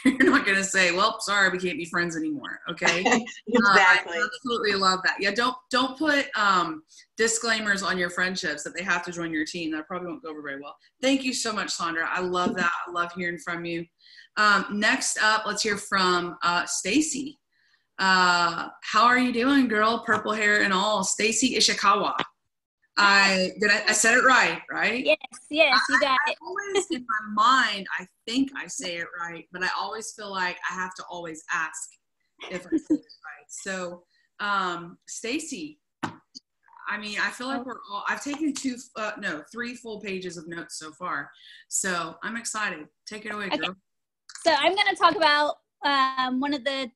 you're not going to say, well, sorry, we can't be friends anymore. Okay. Exactly. I absolutely love that. Yeah. Don't put disclaimers on your friendships that they have to join your team. That probably won't go over very well. Thank you so much, Sandra. I love that. I love hearing from you. Next up, let's hear from Stacy. How are you doing, girl? Purple hair and all. Stacy Ishikawa. I said it right? Yes, you got it. Always in my mind, I think I say it right, but I always feel like I have to always ask if I say it right. So, Stacy, I mean, I feel like I've taken 3 full pages of notes so far. So I'm excited. Take it away, girl. Okay. So I'm going to talk about one of the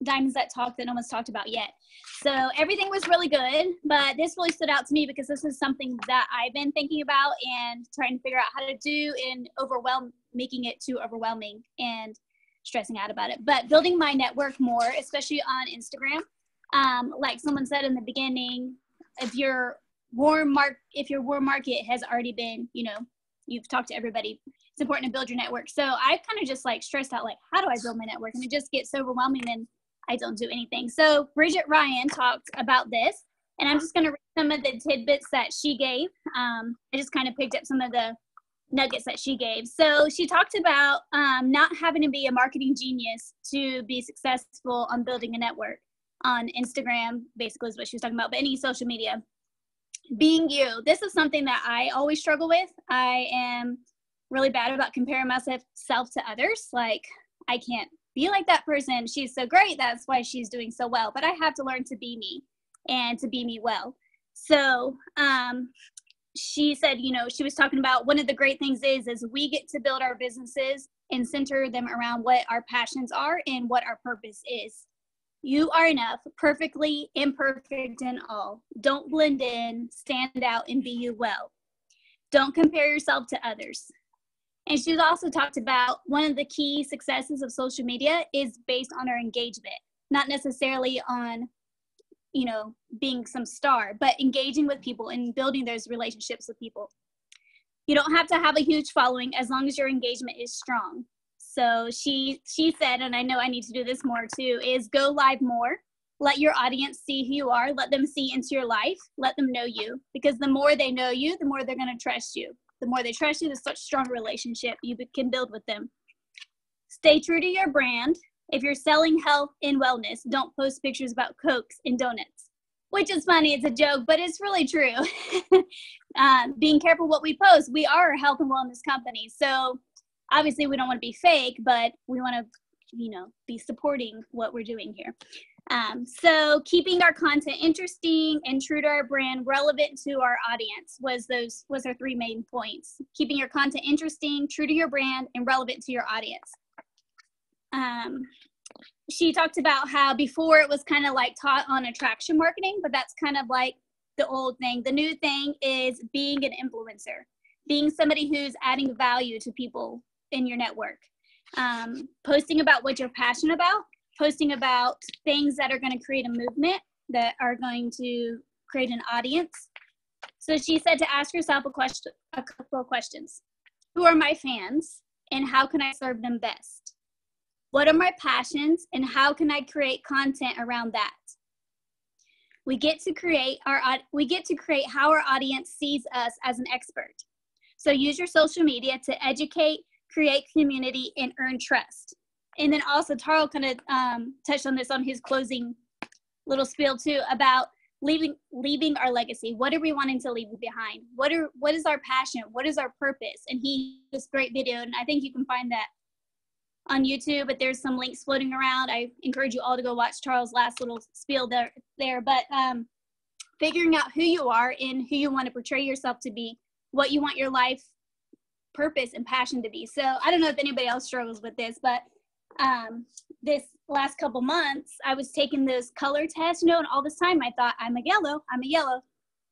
diamonds that talk that no one's talked about yet. So everything was really good, but this really stood out to me because this is something that I've been thinking about and trying to figure out how to do and making it too overwhelming and stressing out about it. But building my network more, especially on Instagram. Like someone said in the beginning, if your warm market has already been, you've talked to everybody, it's important to build your network. So I kind of just stressed out, how do I build my network? And it just gets so overwhelming and I don't do anything. So Bridget Ryan talked about this, and I'm just going to read some of the tidbits that she gave. I just kind of picked up some of the nuggets that she gave. So she talked about not having to be a marketing genius to be successful on building a network on Instagram, basically is what she was talking about, but any social media. Being you. This is something that I always struggle with. I am really bad about comparing myself to others. I can't be like that person. She's so great. That's why she's doing so well. But I have to learn to be me and to be me well. So she said, she was talking about one of the great things is we get to build our businesses and center them around what our passions are and what our purpose is. You are enough, perfectly imperfect in all. Don't blend in, stand out, and be you well. Don't compare yourself to others. And she's also talked about one of the key successes of social media is based on our engagement, not necessarily on, being some star, but engaging with people and building those relationships with people. You don't have to have a huge following as long as your engagement is strong. So she said, and I know I need to do this more too, is go live more. Let your audience see who you are. Let them see into your life. Let them know you. Because the more they know you, the more they're going to trust you. The more they trust you, the such strong relationship you can build with them. Stay true to your brand. If you're selling health and wellness, don't post pictures about Cokes and donuts, which is funny. It's a joke, but it's really true. Being careful what we post. We are a health and wellness company. So obviously we don't want to be fake, but we want to, be supporting what we're doing here. So keeping our content interesting and true to our brand, relevant to our audience was our 3 main points. Keeping your content interesting, true to your brand, and relevant to your audience. She talked about how before it was kind of like taught on attraction marketing, but that's kind of like the old thing. The new thing is being an influencer, being somebody who's adding value to people in your network. Posting about what you're passionate about, posting about things that are going to create a movement, that are going to create an audience. So she said to ask yourself a couple of questions. Who are my fans and how can I serve them best? What are my passions and how can I create content around that? We get to create how our audience sees us as an expert. So use your social media to educate, create community, and earn trust. And then also Tarl kind of touched on this on his closing little spiel too, about leaving our legacy. What are we wanting to leave behind? What is our passion? What is our purpose? And he has a great video, and I think you can find that on YouTube, but there's some links floating around. I encourage you all to go watch Charles' last little spiel there. But figuring out who you are and who you want to portray yourself to be, what you want your life purpose and passion to be. So I don't know if anybody else struggles with this, but this last couple months, I was taking this color test, and all this time I thought, I'm a yellow.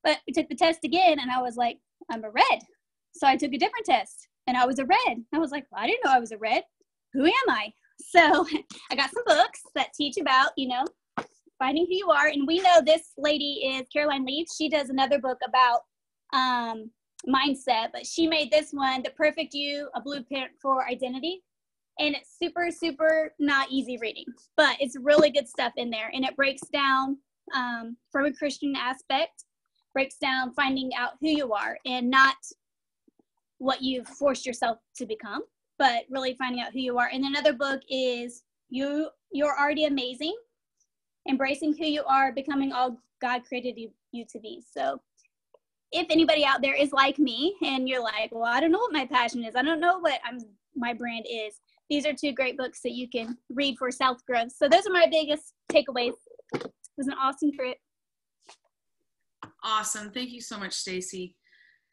But we took the test again, and I was like, I'm a red. So I took a different test, and I was a red. I was like, well, I didn't know I was a red. Who am I? So I got some books that teach about, finding who you are. And we know this lady is Caroline Leaf. She does another book about mindset, but she made this one, The Perfect You, A Blueprint for Identity. And it's super, super not easy reading, but it's really good stuff in there. And it breaks down from a Christian aspect, breaks down finding out who you are and not what you've forced yourself to become, but really finding out who you are. And another book is You're Already Amazing, Embracing Who You Are, Becoming All God Created You to Be. So if anybody out there is like me and you're like, well, I don't know what my passion is, I don't know what my brand is, these are 2 great books that you can read for self-growth. So those are my biggest takeaways. It was an awesome trip. Awesome. Thank you so much, Stacy.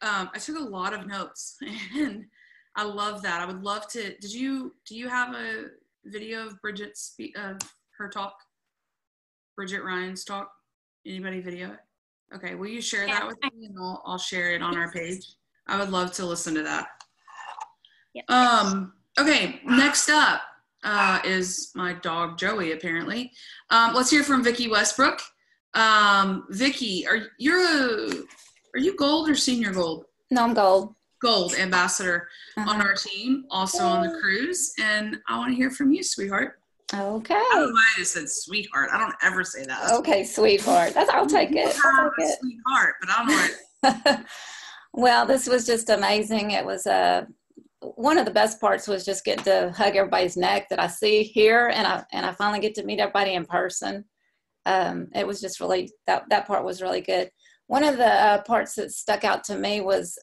I took a lot of notes, and I love that. I would love to. Do you have a video of her talk? Bridget Ryan's talk? Anybody video it? Okay. Will you share that with me, and I'll share it on our page? I would love to listen to that. Yep. Okay. Next up is my dog Joey. Apparently, let's hear from Vicki Westbrook. Vicki, are you gold or senior gold? No, I'm gold. Gold ambassador on our team, also on the cruise, and I want to hear from you, sweetheart. Okay. I don't know why I just said sweetheart. I don't ever say that. Okay, sweetheart. I'll take it. I'll take it. Sweetheart, but I don't know. Well, this was just amazing. It was one of the best parts was just getting to hug everybody's neck that I see here, and I finally get to meet everybody in person. It was just really that part was really good. One of the parts that stuck out to me was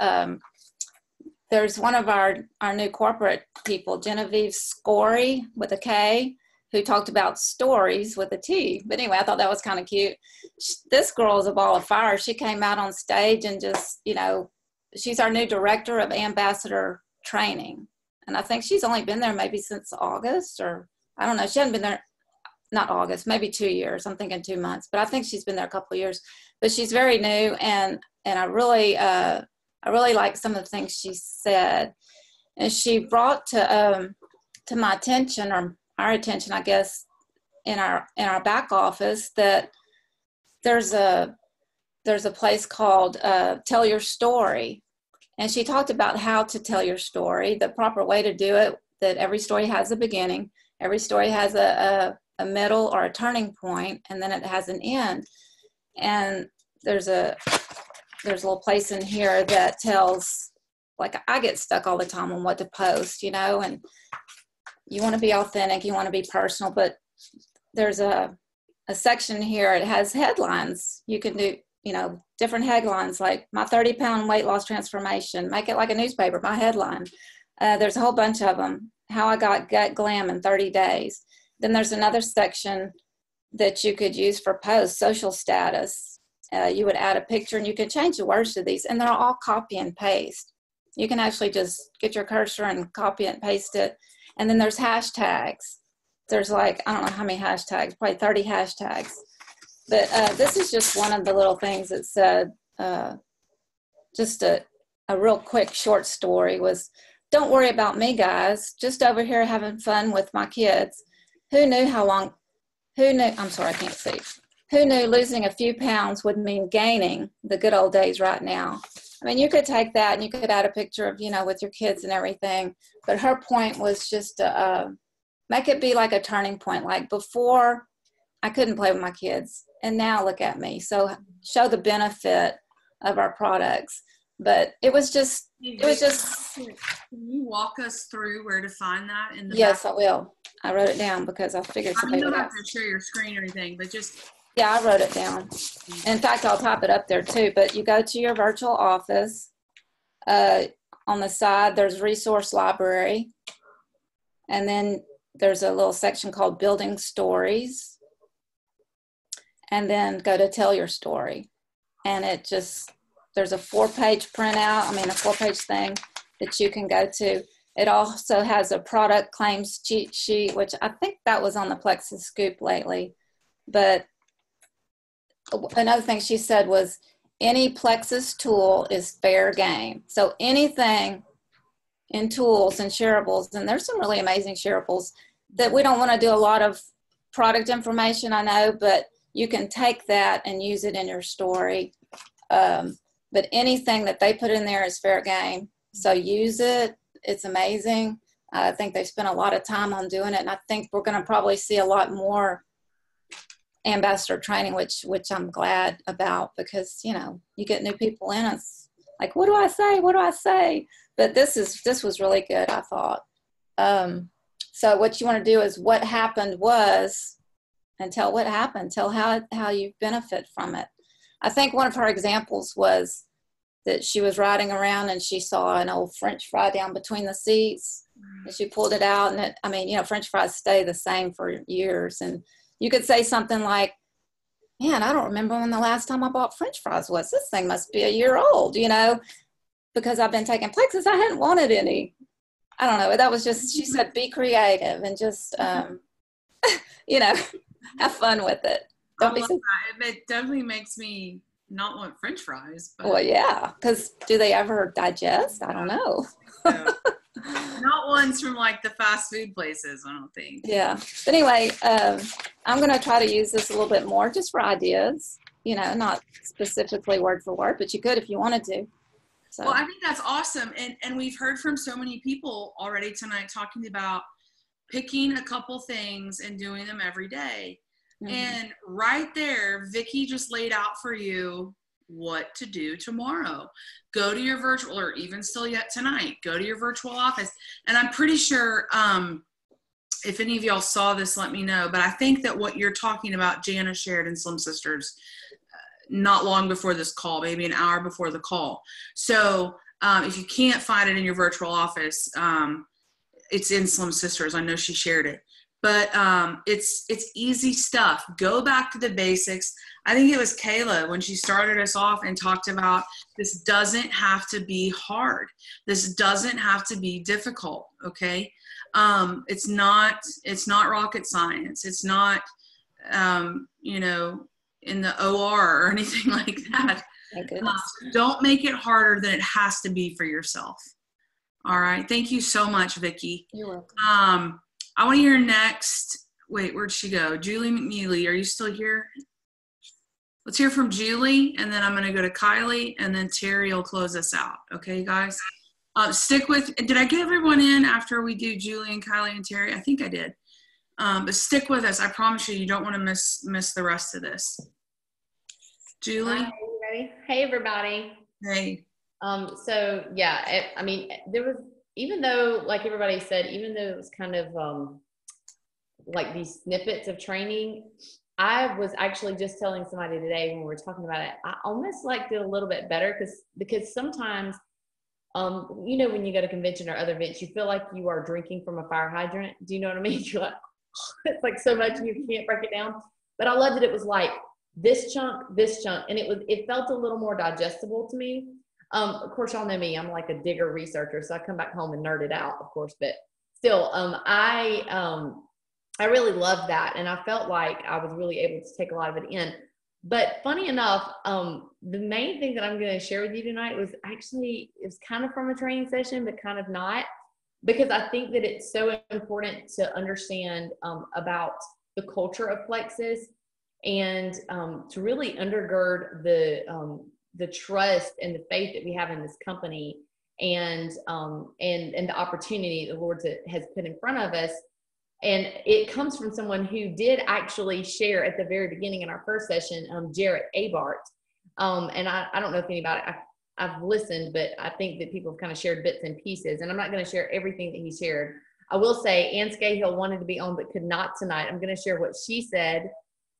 there's one of our new corporate people, Genevieve Scory with a K, who talked about stories with a T. But anyway, I thought that was kind of cute. This girl is a ball of fire. She came out on stage and just, she's our new director of ambassador training. And I think she's only been there maybe since August, or I don't know. She hadn't been there, not August, maybe 2 years. I'm thinking 2 months, but I think she's been there a couple of years. But she's very new, and I really like some of the things she said. And she brought to my attention, or our attention, I guess, in our back office, that there's a place called Tell Your Story. And she talked about how to tell your story, the proper way to do it, that every story has a beginning, every story has a middle or a turning point, and then it has an end. And there's a little place in here that tells, like, I get stuck all the time on what to post, and you want to be authentic, you want to be personal, but there's a section here, it has headlines. You can do, different headlines, like my 30-pound weight loss transformation, make it like a newspaper, my headline. There's a whole bunch of them. How I got gut glam in 30 days. Then there's another section that you could use for posts, social status. You would add a picture and you could change the words to these, and they're all copy and paste. You can actually just get your cursor and copy and paste it. And then there's hashtags. There's like, I don't know how many hashtags, probably 30 hashtags. But this is just one of the little things that said, just a real quick short story was, don't worry about me, guys. Just over here having fun with my kids. I'm sorry, I can't see. Who knew losing a few pounds would mean gaining the good old days right now? I mean, you could take that and you could add a picture of, with your kids and everything. But her point was just to make it be like a turning point. Like before, I couldn't play with my kids. And now look at me. So show the benefit of our products. But it was just. Can you walk us through where to find that in the Yes, I will. I wrote it down because I figured somebody would ask. You don't have to share your screen or anything, but just. Yeah, I wrote it down. In fact, I'll type it up there too. But you go to your virtual office. On the side, there's resource library. And then there's a little section called building stories. And then go to tell your story. And there's a 4-page printout. A 4-page thing that you can go to. It also has a product claims cheat sheet, which I think that was on the Plexus Scoop lately. But another thing she said was, any Plexus tool is fair game. So anything in tools and shareables, and there's some really amazing shareables that we don't want to do a lot of product information, I know, but you can take that and use it in your story. But anything that they put in there is fair game. So use it. It's amazing. I think they spent a lot of time on doing it, and I think we're going to probably see a lot more ambassador training, which I'm glad about, because you get new people in, it's like, what do I say? But this was really good, I thought. So what you want to do is what happened was, and tell what happened, tell how you benefit from it. I think one of her examples was that she was riding around and she saw an old French fry down between the seats, and she pulled it out, and French fries stay the same for years. And you could say something like, man, I don't remember when the last time I bought French fries was. This thing must be a year old, because I've been taking Plexus. I hadn't wanted any. I don't know. That was just, she said, be creative and just, have fun with it. It definitely makes me not want French fries. But. Well, yeah, because do they ever digest? I don't know. Not ones from like the fast food places, I don't think. Yeah. But anyway, I'm going to try to use this a little bit more just for ideas, not specifically word for word, but you could if you wanted to. So. Well, I think that's awesome. And we've heard from so many people already tonight talking about picking a couple things and doing them every day. Mm-hmm. And right there, Vicki just laid out for you what to do tomorrow. Go to your virtual, or even still yet tonight, go to your virtual office. And I'm pretty sure, if any of y'all saw this, let me know. But I think that what you're talking about, Jana shared in Slim Sisters not long before this call, maybe an hour before the call. So if you can't find it in your virtual office, it's in Slim Sisters. I know she shared it. But it's easy stuff. Go back to the basics. I think it was Kayla when she started us off and talked about this doesn't have to be hard. This doesn't have to be difficult, okay? It's not rocket science. It's not, in the OR or anything like that. Don't make it harder than it has to be for yourself. All right. Thank you so much, Vicki. You're welcome. I want to hear next. Wait, where'd she go? Julie McNeely, are you still here? Let's hear from Julie, and then I'm going to go to Kylie, and then Terry will close us out. Okay, guys? Stick with, did I get everyone in after we do Julie and Kylie and Terry? I think I did. But stick with us. I promise you don't want to miss the rest of this. Julie? Hi, you ready? Hey, everybody. Hey. So, yeah, there was, even though, like everybody said, even though it was kind of like these snippets of training, I was actually just telling somebody today when we were talking about it, I almost liked it a little bit better because sometimes, when you go to convention or other events, you feel like you are drinking from a fire hydrant. Do you know what I mean? You're like, it's like so much and you can't break it down. but I loved that it was like this chunk, and it felt a little more digestible to me. Of course, y'all know me, I'm like a digger researcher, so I come back home and nerd it out, of course, but still, I really loved that, and I felt like I was really able to take a lot of it in. But funny enough, the main thing that I'm going to share with you tonight was actually, it was kind of from a training session, but kind of not, because I think that it's so important to understand about the culture of Plexus, and to really undergird the trust and the faith that we have in this company, and the opportunity the Lord has put in front of us. And it comes from someone who did actually share at the very beginning in our first session, Jarrett Abart. And I don't know if anybody, I've listened, but I think that people have kind of shared bits and pieces, and I'm not going to share everything that he shared. I will say Ann Scahill wanted to be on, but could not tonight. I'm going to share what she said,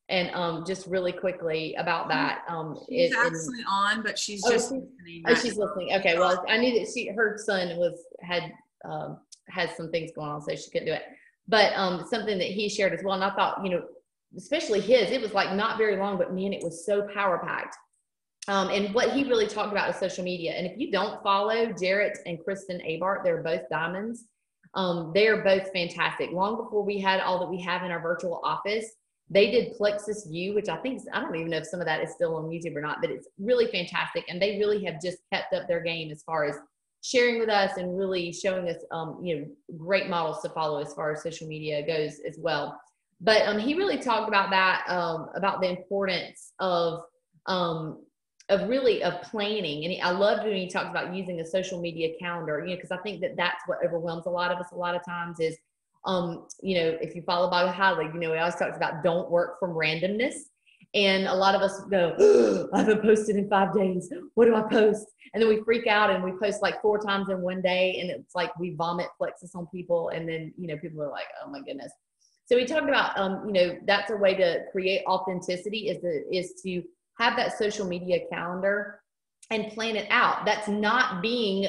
and just really quickly about that. She's actually on, but she's just listening. Oh, she's listening. Okay, well, I knew that her son had some things going on, so she couldn't do it. But something that he shared as well, and I thought, especially his, it was like not very long, but man, it was so power packed. And what he really talked about was social media. And if you don't follow Jarrett and Kristen Abart, they're both diamonds. They are both fantastic. Long before we had all that we have in our virtual office, they did Plexus U, which I don't even know if some of that is still on YouTube or not, but it's really fantastic. And they really have just kept up their game as far as sharing with us and really showing us, great models to follow as far as social media goes as well. But he really talked about that, about the importance of planning. And I loved when he talked about using a social media calendar, because I think that that's what overwhelms a lot of us a lot of times is, if you follow Bob Hadley, he always talks about don't work from randomness. And a lot of us go, I haven't posted in 5 days. What do I post? And then we freak out and we post like 4 times in one day. And it's like we vomit Plexus on people. And then, people are like, oh my goodness. So we talked about, that's a way to create authenticity is to have that social media calendar and plan it out. That's not being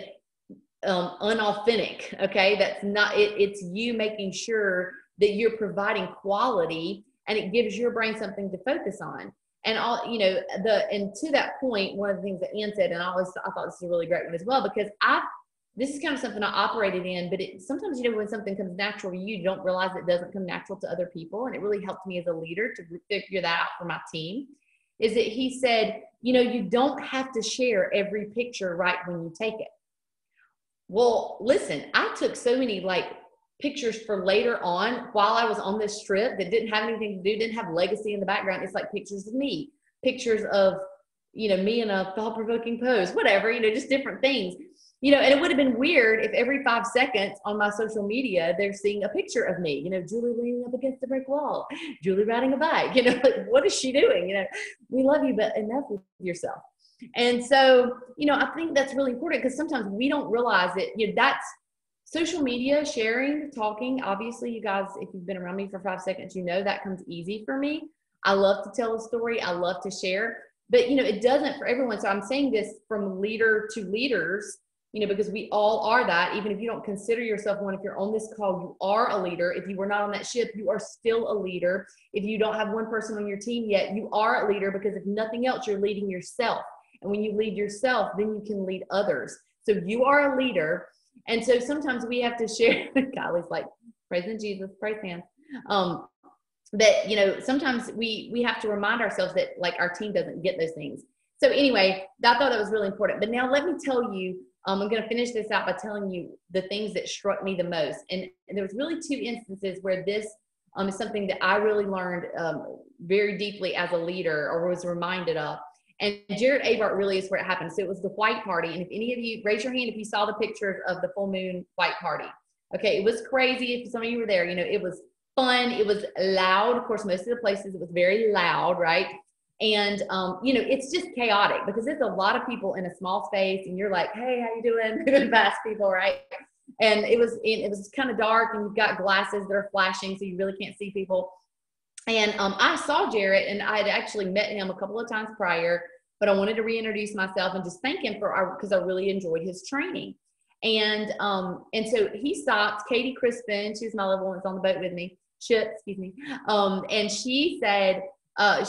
unauthentic. Okay. That's not, it's you making sure that you're providing quality, and it gives your brain something to focus on. And and to that point, one of the things that Ann said, and I thought this was a really great one as well, because this is kind of something I operated in, but sometimes, when something comes natural to you don't realize it doesn't come natural to other people. And it really helped me as a leader to figure that out for my team, is that he said, you don't have to share every picture right when you take it. Well, listen, I took so many pictures for later on while I was on this trip that didn't have anything to do, didn't have legacy in the background. It's like pictures of me, pictures of, me in a thought-provoking pose, whatever, just different things, and it would have been weird if every 5 seconds on my social media, they're seeing a picture of me, Julie leaning up against the brick wall, Julie riding a bike, what is she doing? We love you, but enough with yourself. And so, I think that's really important, because sometimes we don't realize that, that's social media, sharing, talking. Obviously, you guys, if you've been around me for 5 seconds, that comes easy for me. I love to tell a story. I love to share, but it doesn't for everyone. So I'm saying this from leader to leaders, because we all are that. Even if you don't consider yourself one, if you're on this call, you are a leader. If you were not on that ship, you are still a leader. If you don't have one person on your team yet, you are a leader, because if nothing else, you're leading yourself. And when you lead yourself, then you can lead others. So you are a leader. And so sometimes we have to share, Kylie's like, praising Jesus, praise him. That, sometimes we have to remind ourselves that our team doesn't get those things. So anyway, I thought that was really important. But now let me tell you, I'm going to finish this out by telling you the things that struck me the most. And there was really 2 instances where this is something that I really learned very deeply as a leader, or was reminded of. And Jarrett Abart really is where it happened. So it was the white party. And if any of you, raise your hand if you saw the pictures of the full moon white party. Okay, it was crazy. If some of you were there, it was fun. It was loud. Of course, most of the places it was very loud, right? And, it's just chaotic, because there's a lot of people in a small space, and you're like, hey, how you doing? Moving past people, right? And it was kind of dark, and you've got glasses that are flashing, so you really can't see people. And I saw Jarrett, and I had actually met him a couple of times prior, but I wanted to reintroduce myself and just thank him because I really enjoyed his training. And so he stopped. Katie Crispin, she was my level one, was on the boat with me. And she said,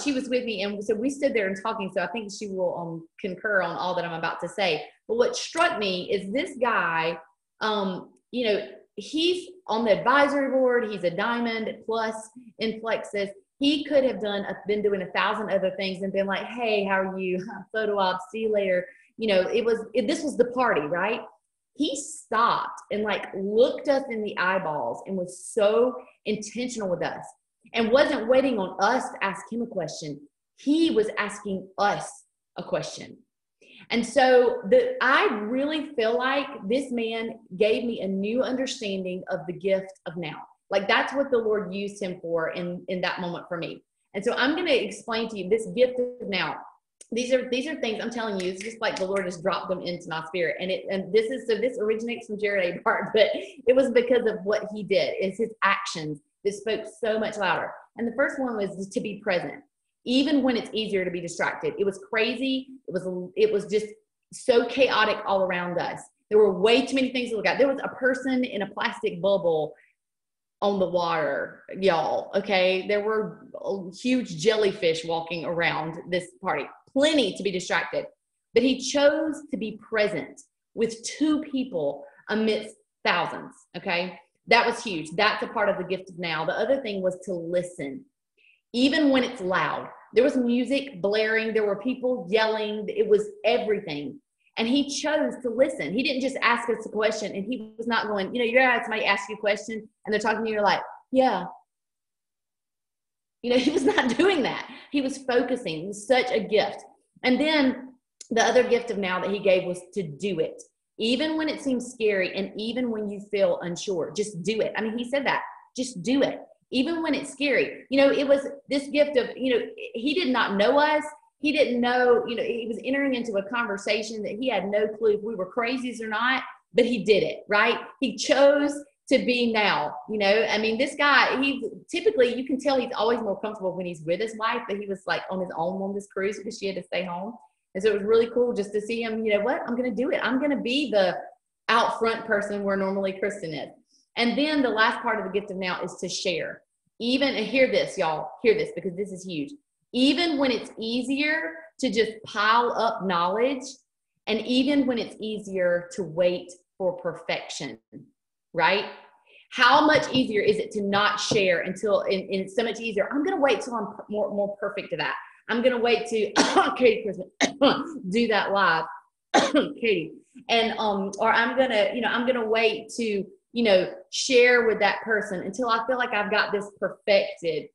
she was with me, and so we stood there and talking. So I think she will concur on all that I'm about to say. But what struck me is this guy, you know, he's on the advisory board. He's a Diamond Plus in Plexus. He could have been doing 1,000 other things and been like, hey, how are you? Photo op, see you later. You know, this was the party, right? He stopped and like looked us in the eyeballs and was so intentional with us and wasn't waiting on us to ask him a question. He was asking us a question. And so I really feel like this man gave me a new understanding of the gift of now. Like that's what the Lord used him for in that moment for me. And so I'm going to explain to you this gift of now. These are things I'm telling you. It's just like the Lord just dropped them into my spirit. And this originates from Jared Abart, but it was because of what he did. It's his actions that spoke so much louder. And the first one was to be present, even when it's easier to be distracted. It was crazy. It was just so chaotic all around us. There were way too many things to look at. There was a person in a plastic bubble on the water, y'all. Okay. There were huge jellyfish walking around this party. Plenty to be distracted, but he chose to be present with 2 people amidst thousands. Okay. That was huge. That's a part of the gift of now. The other thing was to listen, even when it's loud. There was music blaring. There were people yelling. It was everything. And he chose to listen. He didn't just ask us a question, and he was not going, you know, you're going to have somebody ask you a question and they're talking to you, you're like, yeah. You know, he was not doing that. He was focusing. It was such a gift. And then the other gift of now that he gave was to do it. Even when it seems scary and even when you feel unsure, just do it. I mean, he said that, just do it. Even when it's scary. You know, it was this gift of, you know, he did not know us. He didn't know, you know, he was entering into a conversation that he had no clue if we were crazies or not, but he did it, right? He chose to be now, you know. I mean, this guy, he's typically, you can tell he's always more comfortable when he's with his wife, but he was like on his own on this cruise because she had to stay home. And so it was really cool just to see him, you know what, I'm going to do it. I'm going to be the out front person where normally Kristen is. And then the last part of the gift of now is to share. Even, and hear this, y'all, hear this, because this is huge. Even when it's easier to just pile up knowledge, and even when it's easier to wait for perfection, right? How much easier is it to not share until, and it's so much easier. I'm going to wait till I'm more perfect to that. I'm going to wait to, Katie, do that live, Katie. And, or I'm going to, you know, I'm going to wait to, you know, share with that person until I feel like I've got this perfected.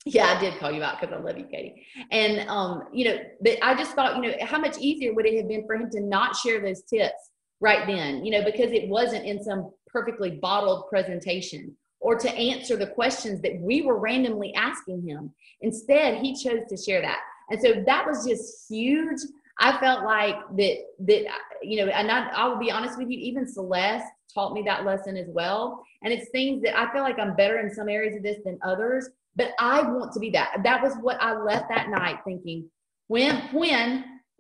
Yeah, I did call you out because I love you, Katie. And, you know, but I just thought, you know, how much easier would it have been for him to not share those tips right then, you know, because it wasn't in some perfectly bottled presentation, or to answer the questions that we were randomly asking him. Instead, he chose to share that. And so that was just huge. I felt like that, you know, and I will be honest with you, even Celeste taught me that lesson as well. And it's things that I feel like I'm better in some areas of this than others, but I want to be that. That was what I left that night thinking, when,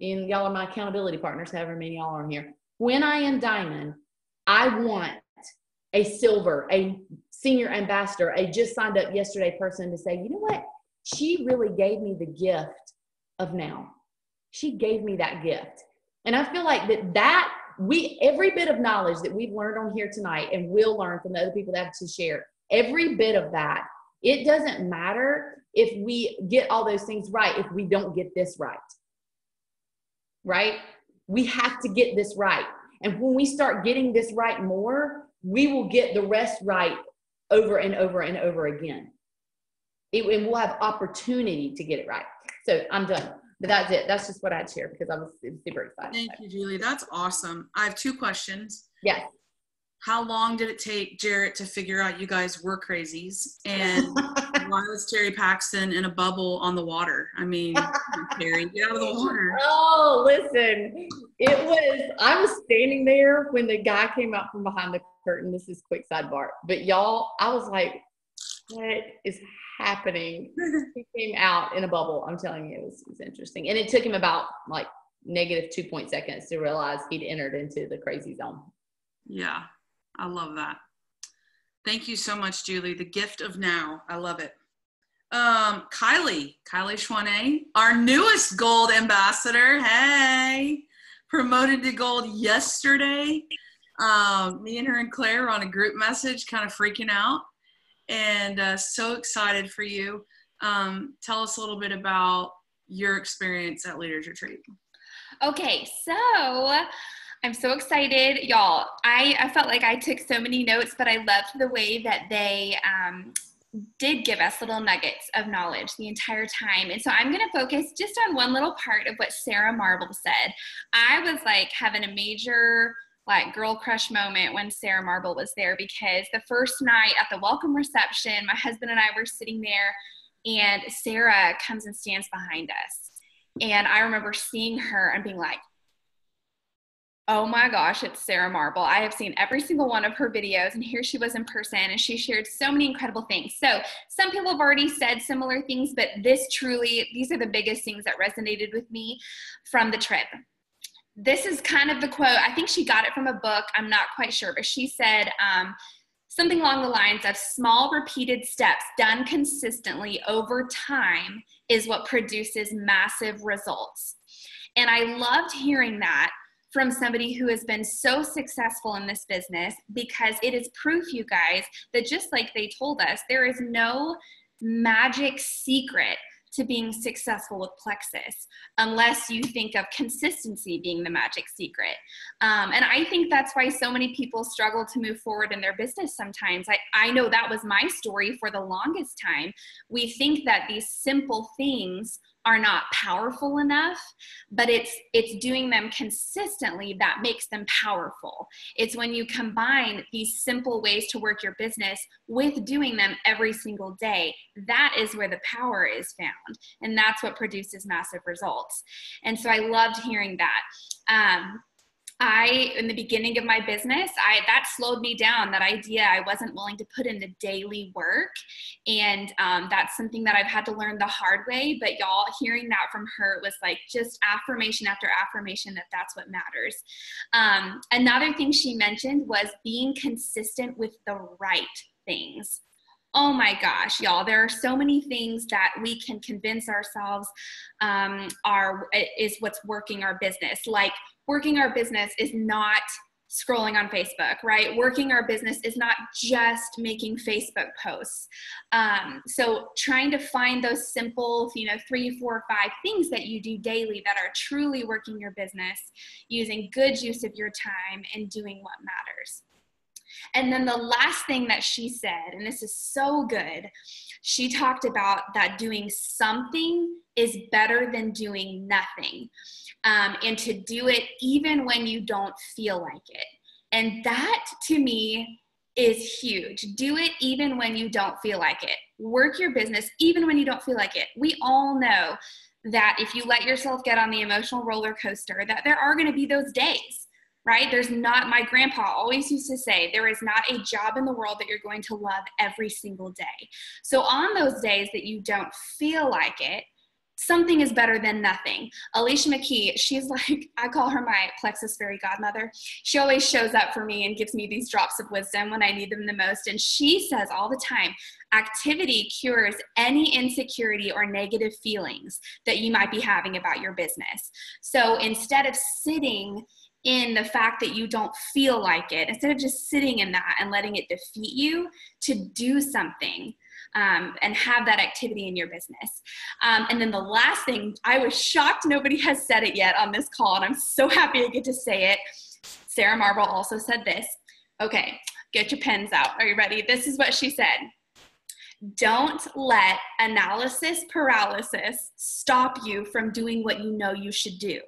and y'all are my accountability partners, however many y'all are here, when I am Diamond, I want a silver, a senior ambassador, a just signed up yesterday person to say, you know what? She really gave me the gift of now. She gave me that gift. And I feel like that every bit of knowledge that we've learned on here tonight and will learn from the other people that have to share, every bit of that, it doesn't matter if we get all those things right, if we don't get this right. Right? We have to get this right. And when we start getting this right more, we will get the rest right over and over and over again. And we'll have opportunity to get it right. So I'm done. But that's it. That's just what I'd share because I was super excited. Thank you, Julie. That's awesome. I have 2 questions. Yes. How long did it take Jarrett to figure out you guys were crazies? And why was Terry Paxton in a bubble on the water? I mean, Terry, get out of the water. Oh, listen. I was standing there when the guy came out from behind the curtain. This is quick sidebar. But y'all, I was like, what is happening? He came out in a bubble. I'm telling you, it was interesting. And it took him about like negative 2 seconds to realize he'd entered into the crazy zone. Yeah, I love that. Thank you so much, Julie. The gift of now. I love it. Kylie Schwane, our newest gold ambassador. Hey, promoted to gold yesterday. Me and her and Claire were on a group message, kind of freaking out, and so excited for you. Tell us a little bit about your experience at Leaders Retreat. Okay, so I'm so excited, y'all. I felt like I took so many notes, but I loved the way that they did give us little nuggets of knowledge the entire time. And so I'm going to focus just on one little part of what Sarah Marble said. I was like having a major like girl crush moment when Sarah Marble was there, because the first night at the welcome reception, my husband and I were sitting there and Sarah comes and stands behind us. And I remember seeing her and being like, oh my gosh, it's Sarah Marble. I have seen every single one of her videos, and here she was in person, and she shared so many incredible things. So some people have already said similar things, but these are the biggest things that resonated with me from the trip. This is kind of the quote. I think she got it from a book. I'm not quite sure, but she said something along the lines of small repeated steps done consistently over time is what produces massive results. And I loved hearing that from somebody who has been so successful in this business, because it is proof, you guys, that just like they told us, there is no magic secret to being successful with Plexus, unless you think of consistency being the magic secret. And I think that's why so many people struggle to move forward in their business sometimes. I know that was my story for the longest time. We think that these simple things are not powerful enough, but it's doing them consistently that makes them powerful. It's when you combine these simple ways to work your business with doing them every single day, that is where the power is found. And that's what produces massive results. And so I loved hearing that. In the beginning of my business, that slowed me down, that idea. I wasn't willing to put in the daily work. And that's something that I've had to learn the hard way. But y'all, hearing that from her was like just affirmation after affirmation that that's what matters. Another thing she mentioned was being consistent with the right things. Oh my gosh, y'all, there are so many things that we can convince ourselves is what's working our business. Like, working our business is not scrolling on Facebook, right? Working our business is not just making Facebook posts. So trying to find those simple, 3, 4, 5 things that you do daily that are truly working your business, using good use of your time and doing what matters. And then the last thing that she said, and this is so good, she talked about that doing something is better than doing nothing. And to do it even when you don't feel like it. And that to me is huge. Do it even when you don't feel like it. Work your business even when you don't feel like it. We all know that if you let yourself get on the emotional roller coaster, that there are going to be those days, right? My grandpa always used to say, there is not a job in the world that you're going to love every single day. So on those days that you don't feel like it, something is better than nothing. Alicia McKee, she's like, I call her my Plexus fairy godmother. She always shows up for me and gives me these drops of wisdom when I need them the most. And she says all the time, activity cures any insecurity or negative feelings that you might be having about your business. So instead of sitting in the fact that you don't feel like it, instead of just sitting in that and letting it defeat you, to do something. And have that activity in your business. And then the last thing, I was shocked nobody has said it yet on this call, and I'm so happy I get to say it. Sarah Marble also said this. Okay, get your pens out. Are you ready? This is what she said. Don't let analysis paralysis stop you from doing what you know you should do.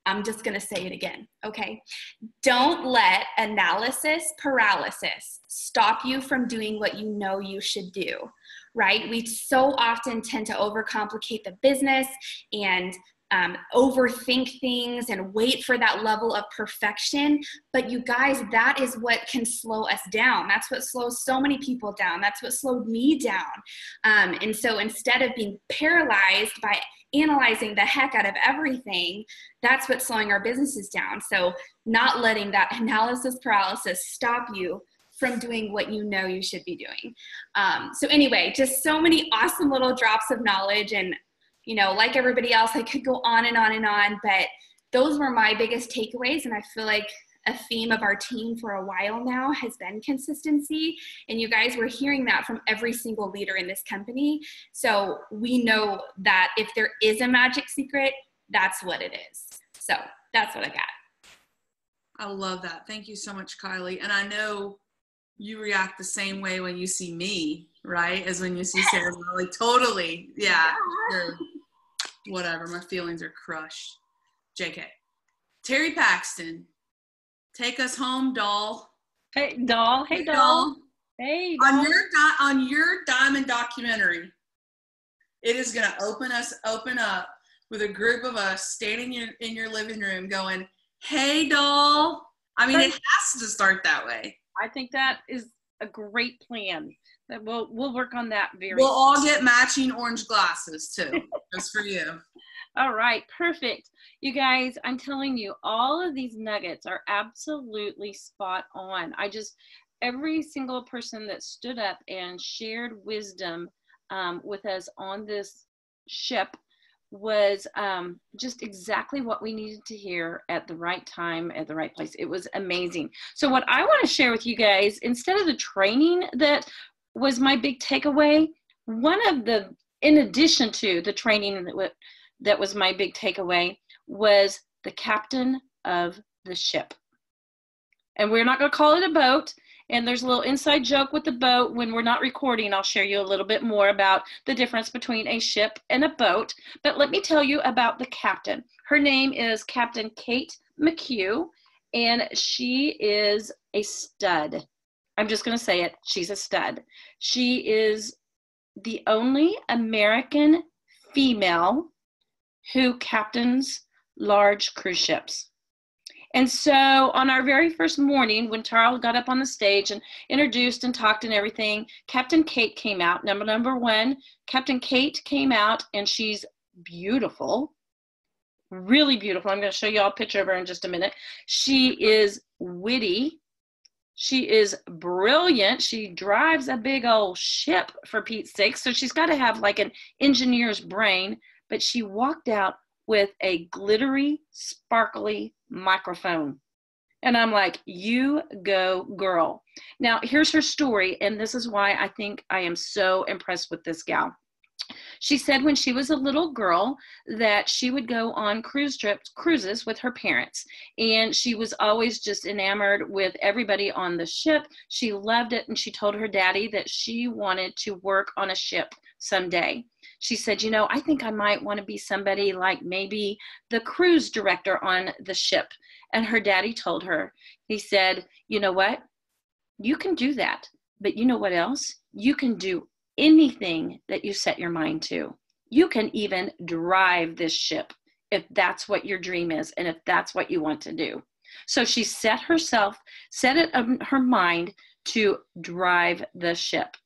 I'm just going to say it again, okay? Don't let analysis paralysis stop you from doing what you know you should do, right? We so often tend to overcomplicate the business and overthink things and wait for that level of perfection. But you guys, that is what can slow us down. That's what slows so many people down. That's what slowed me down. And so instead of being paralyzed by analyzing the heck out of everything, that's what's slowing our businesses down. So not letting that analysis paralysis stop you from doing what you know you should be doing. So anyway, just so many awesome little drops of knowledge. And, you know, like everybody else, I could go on and on and on, but those were my biggest takeaways. And I feel like a theme of our team for a while now has been consistency. And you guys were hearing that from every single leader in this company. So we know that if there is a magic secret, that's what it is. So that's what I got. I love that. Thank you so much, Kylie. And I know you react the same way when you see me, right? As when you see Sarah. Like, totally. Yeah. Sure. Whatever. My feelings are crushed. JK. Terry Paxton. Take us home, doll. Hey, doll. Hey, doll. Hey, doll. On your Diamond documentary, it is going to open up with a group of us standing in your living room going, hey, doll. I mean, it has to start that way. I think that is a great plan. That we'll work on that very We'll all get matching orange glasses, too, just for you. All right, perfect. You guys, I'm telling you, all of these nuggets are absolutely spot on. Every single person that stood up and shared wisdom with us on this ship was just exactly what we needed to hear at the right time, at the right place. It was amazing. So what I want to share with you guys, instead of the training that was my big takeaway, in addition to the training that was my big takeaway, was the captain of the ship. And we're not going to call it a boat. And there's a little inside joke with the boat. When we're not recording, I'll share you a little bit more about the difference between a ship and a boat. But let me tell you about the captain. Her name is Captain Kate McHugh, and she is a stud. I'm just going to say it. She's a stud. She is the only American female who captains large cruise ships. And so on our very first morning, when Tarl got up on the stage and introduced and talked and everything, Captain Kate came out. Number one, Captain Kate came out, and she's beautiful, really beautiful. I'm going to show you all a picture of her in just a minute. She is witty. She is brilliant. She drives a big old ship, for Pete's sake. So she's got to have like an engineer's brain. But she walked out with a glittery, sparkly microphone. And I'm like, you go, girl. Now, here's her story, and this is why I think I am so impressed with this gal. She said when she was a little girl that she would go on cruises with her parents, and she was always just enamored with everybody on the ship. She loved it, and she told her daddy that she wanted to work on a ship someday. She said, you know, I think I might want to be somebody like maybe the cruise director on the ship. And her daddy told her, he said, you know what? You can do that. But you know what else? You can do anything that you set your mind to. You can even drive this ship if that's what your dream is and if that's what you want to do. So she set it in her mind to drive the ship.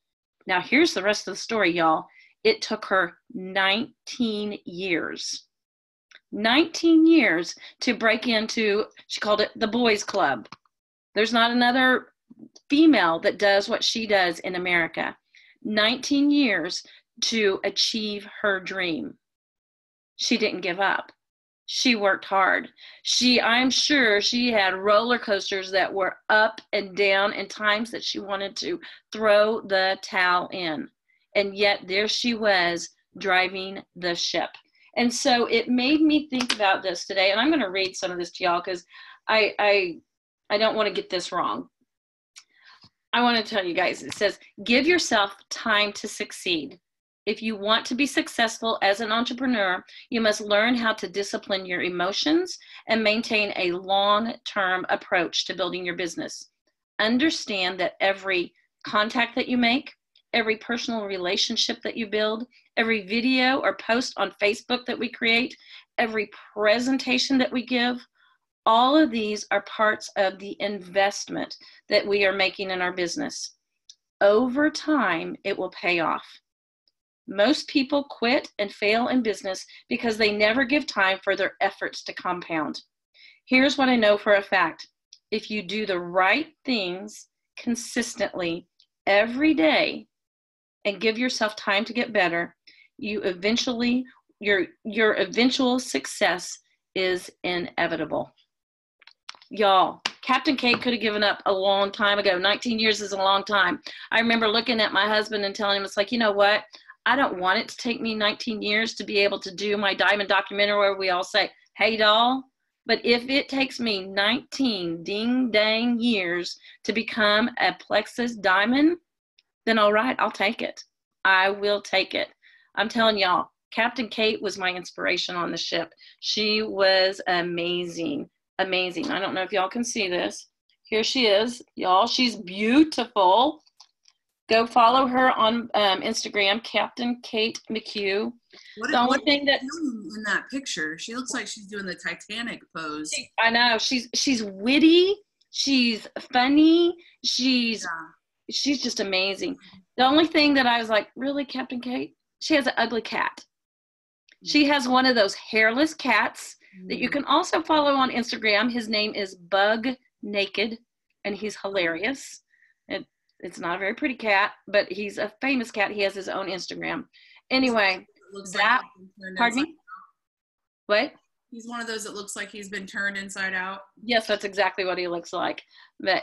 Now here's the rest of the story, y'all. It took her 19 years. 19 years to break into, she called it the boys club. There's not another female that does what she does in America. 19 years to achieve her dream. She didn't give up. She worked hard. I'm sure she had roller coasters that were up and down and times that she wanted to throw the towel in. And yet there she was driving the ship. And so it made me think about this today. And I'm going to read some of this to y'all because I don't want to get this wrong. I want to tell you guys, it says, give yourself time to succeed. If you want to be successful as an entrepreneur, you must learn how to discipline your emotions and maintain a long-term approach to building your business. Understand that every contact that you make, every personal relationship that you build, every video or post on Facebook that we create, every presentation that we give, all of these are parts of the investment that we are making in our business. Over time, it will pay off. Most people quit and fail in business because they never give time for their efforts to compound. Here's what I know for a fact. If you do the right things consistently every day and give yourself time to get better, you eventually, your eventual success is inevitable. Y'all, Captain Kate could have given up a long time ago. 19 years is a long time. I remember looking at my husband and telling him, it's like, you know what? I don't want it to take me 19 years to be able to do my diamond documentary where we all say, hey, doll. But if it takes me 19 ding dang years to become a Plexus diamond, then all right, I'll take it. I will take it. I'm telling y'all, Captain Kate was my inspiration on the ship. She was amazing, amazing. I don't know if y'all can see this. Here she is, y'all. She's beautiful. Go follow her on Instagram, Captain Kate McHugh. What thing that in that picture, she looks like she's doing the Titanic pose. I know, she's witty, she's funny, she's just amazing. The only thing that I was like, really, Captain Kate? She has an ugly cat. She has one of those hairless cats that you can also follow on Instagram. His name is Bug Naked, and he's hilarious. It's not a very pretty cat, but he's a famous cat. He has his own Instagram. Anyway, that, pardon me? What? He's one of those that looks like he's been turned inside out. Yes, that's exactly what he looks like.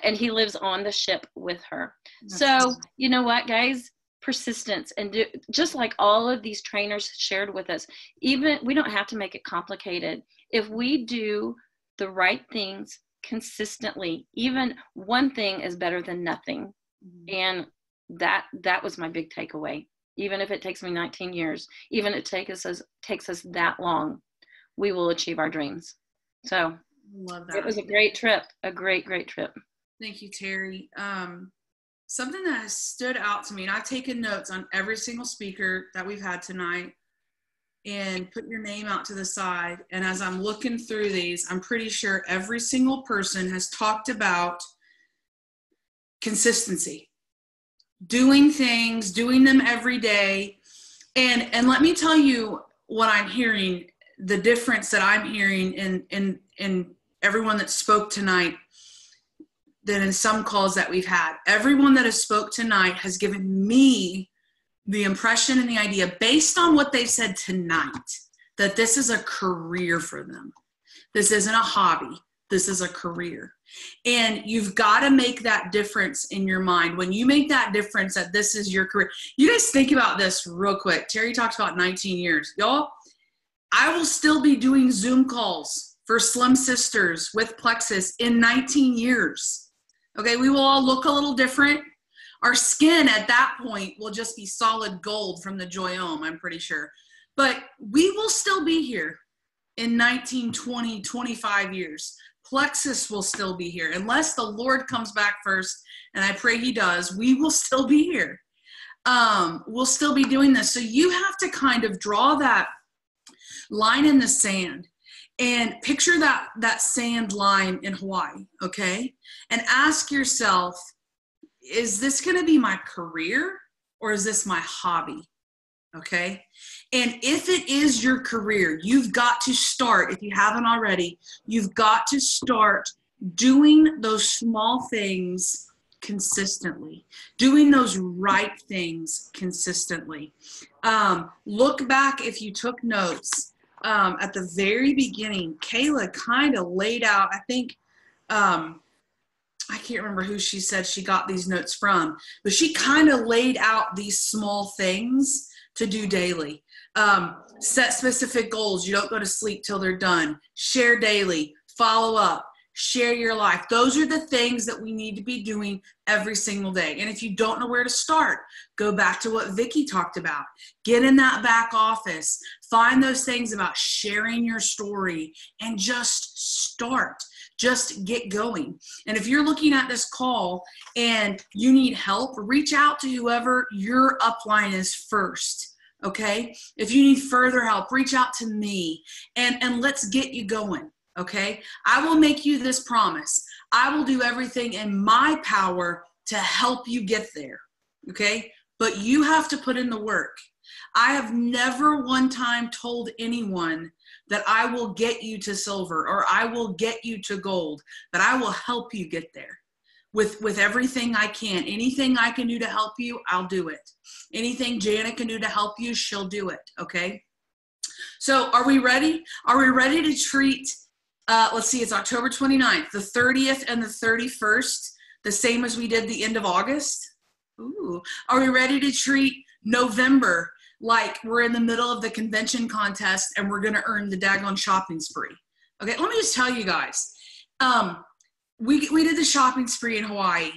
And he lives on the ship with her. So, you know what, guys? Persistence. And just like all of these trainers shared with us, even we don't have to make it complicated. If we do the right things consistently, even one thing is better than nothing. And that was my big takeaway. Even if it takes me 19 years, even if it takes us that long, we will achieve our dreams. So love that. It was a great trip, a great trip. Thank you, Terry. Something that has stood out to me, and I've taken notes on every single speaker that we've had tonight, and put your name out to the side. And as I'm looking through these, I'm pretty sure every single person has talked about consistency, doing things, doing them every day. And let me tell you what I'm hearing, the difference that I'm hearing in everyone that spoke tonight, than in some calls that we've had. Everyone that has spoke tonight has given me the impression and the idea, based on what they've said tonight, that this is a career for them. This isn't a hobby. This is a career. And you've got to make that difference in your mind. When you make that difference that this is your career, you guys think about this real quick. Terry talked about 19 years. Y'all, I will still be doing Zoom calls for Slim Sisters with Plexus in 19 years. Okay, we will all look a little different. Our skin at that point will just be solid gold from the Joyome, I'm pretty sure. But we will still be here in 19, 20, 25 years. Plexus will still be here. Unless the Lord comes back first, and I pray he does, we will still be here. We'll still be doing this. So you have to kind of draw that line in the sand and picture that sand line in Hawaii, okay? And ask yourself, is this going to be my career or is this my hobby? Okay. And if it is your career, you've got to start, if you haven't already, you've got to start doing those small things consistently, doing those right things consistently. Look back if you took notes at the very beginning. Kayla kind of laid out, I think, I can't remember who she said she got these notes from, but she kind of laid out these small things to do daily. Set specific goals. You don't go to sleep till they're done. Share daily. Follow up. Share your life. Those are the things that we need to be doing every single day. And if you don't know where to start, go back to what Vicki talked about. Get in that back office. Find those things about sharing your story and just start. Just get going. And if you're looking at this call and you need help, reach out to whoever your upline is first. Okay? If you need further help, reach out to me and let's get you going. Okay? I will make you this promise. I will do everything in my power to help you get there. Okay? But you have to put in the work. I have never one time told anyone that I will get you to silver or I will get you to gold, but I will help you get there. with everything I can. Anything I can do to help you, I'll do it. Anything Jana can do to help you, she'll do it, okay? So are we ready? Are we ready to treat, let's see, it's October 29th, the 30th and the 31st, the same as we did the end of August? Ooh. Are we ready to treat November like we're in the middle of the convention contest and we're gonna earn the daggone shopping spree? Okay, let me just tell you guys. We did the shopping spree in Hawaii.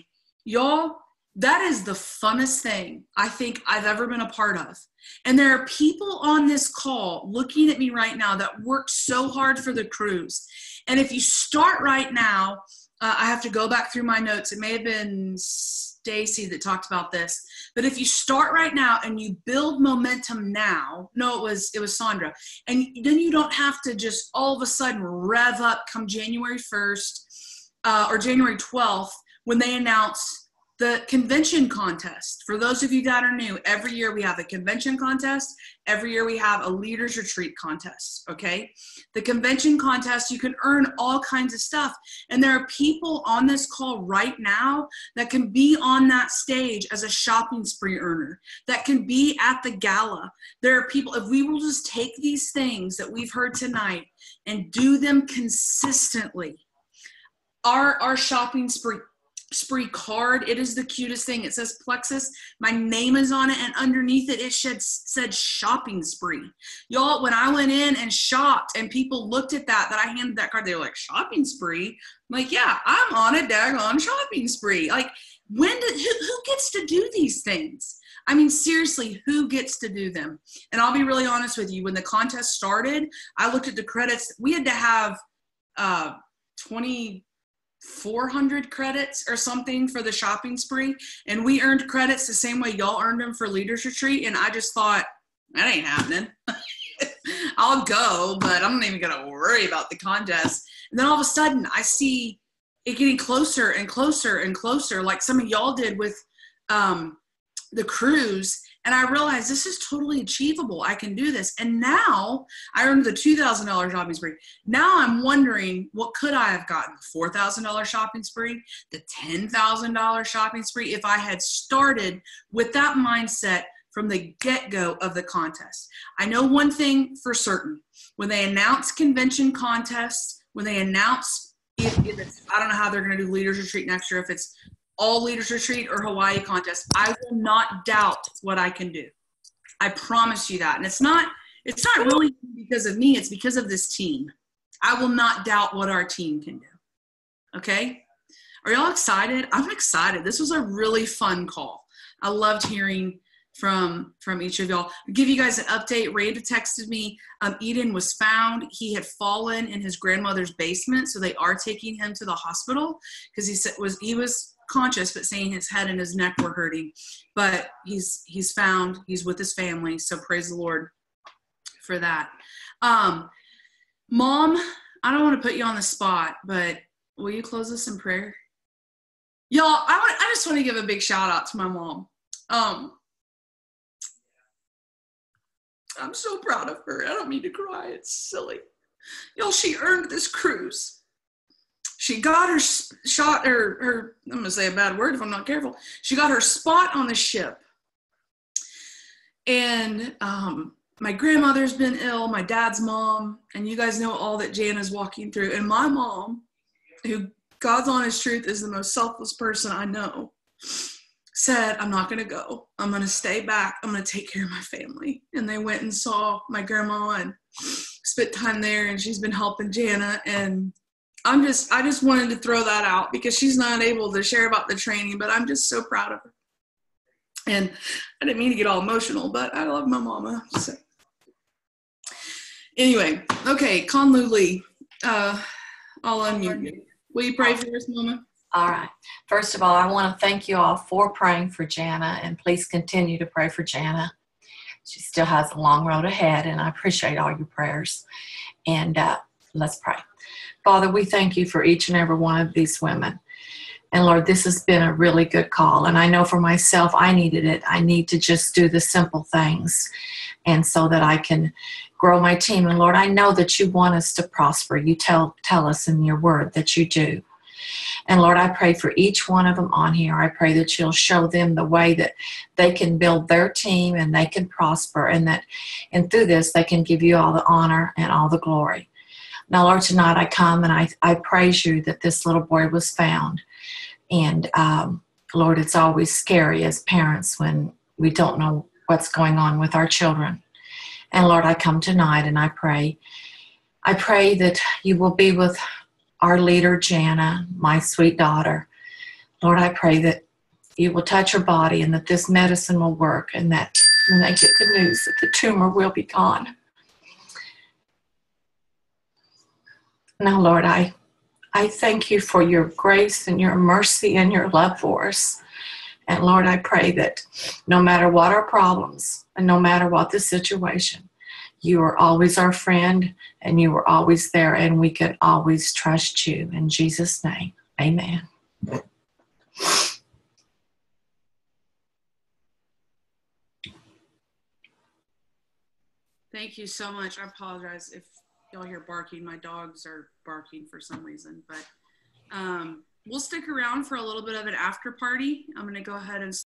Y'all, that is the funnest thing I think I've ever been a part of. And there are people on this call looking at me right now that worked so hard for the cruise. And if you start right now, I have to go back through my notes. It may have been Stacy that talked about this. But if you start right now and you build momentum now, no, it was Sandra. And then you don't have to just all of a sudden rev up come January 1st or January 12th when they announce the convention contest. For those of you that are new, every year we have a convention contest. Every year we have a leaders retreat contest, okay? The convention contest, you can earn all kinds of stuff. And there are people on this call right now that can be on that stage as a shopping spree earner, that can be at the gala. There are people, if we will just take these things that we've heard tonight and do them consistently, our shopping spree card, it is the cutest thing. It says Plexus. My name is on it, and underneath it, it said shopping spree. Y'all, when I went in and shopped and people looked at that I handed that card, they were like, shopping spree? I'm like, yeah, I'm on a daggone shopping spree. Like, who gets to do these things? I mean, seriously, who gets to do them? And I'll be really honest with you. When the contest started, I looked at the credits. We had to have 2,400 credits or something for the shopping spree, and we earned credits the same way y'all earned them for Leaders Retreat, and I just thought, that ain't happening. I'll go, but I'm not even gonna worry about the contest. And then all of a sudden I see it getting closer and closer and closer, like some of y'all did with the cruise, and I realized this is totally achievable. I can do this. And now I earned the $2,000 shopping spree. Now I'm wondering, what could I have gotten? The $4,000 shopping spree, the $10,000 shopping spree, if I had started with that mindset from the get-go of the contest. I know one thing for certain. When they announce convention contests, when they announce, if it's, I don't know how they're going to do Leaders Retreat next year, if it's all Leaders Retreat or Hawaii contest, I will not doubt what I can do. I promise you that. And it's not really because of me, it's because of this team. I will not doubt what our team can do. Okay? Are y'all excited? I'm excited. This was a really fun call. I loved hearing from each of y'all. I'll give you guys an update. Randa texted me. Eden was found. He had fallen in his grandmother's basement, so they are taking him to the hospital because he was conscious, but saying his head and his neck were hurting. But he's found. He's with his family, so praise the Lord for that. Mom, I don't want to put you on the spot, but will you close us in prayer? Y'all, I just want to give a big shout out to my mom. I'm so proud of her. I don't mean to cry. It's silly. Y'all, she earned this cruise. She got her shot, her, I'm going to say a bad word if I'm not careful. She got her spot on the ship. And my grandmother's been ill, my dad's mom, and you guys know all that Jana's walking through. And my mom, who God's honest truth is the most selfless person I know, said, I'm not going to go. I'm going to stay back. I'm going to take care of my family. And they went and saw my grandma and spent time there, and she's been helping Jana. And I just wanted to throw that out because she's not able to share about the training, but I'm just so proud of her. And I didn't mean to get all emotional, but I love my mama. So anyway, okay, Conlu Lee, I'll unmute you. Will you pray for us, Mama? All right. First of all, I want to thank you all for praying for Jana, and please continue to pray for Jana. She still has a long road ahead, and I appreciate all your prayers. And let's pray. Father, we thank you for each and every one of these women. And Lord, this has been a really good call. And I know for myself, I needed it. I need to just do the simple things, and so that I can grow my team. And Lord, I know that you want us to prosper. You tell us in your word that you do. And Lord, I pray for each one of them on here. I pray that you'll show them the way that they can build their team and they can prosper, and through this they can give you all the honor and all the glory. Now, Lord, tonight I come and I praise you that this little boy was found. And Lord, it's always scary as parents when we don't know what's going on with our children. And Lord, I come tonight and I pray that you will be with our leader, Jana, my sweet daughter. Lord, I pray that you will touch her body and that this medicine will work, and that when they get the news that the tumor will be gone. Now, Lord, I thank you for your grace and your mercy and your love for us. And Lord, I pray that no matter what our problems and no matter what the situation, you are always our friend and you are always there, and we can always trust you. In Jesus' name, amen. Thank you so much. I apologize if y'all hear barking. My dogs are barking for some reason, but we'll stick around for a little bit of an after party. I'm going to go ahead and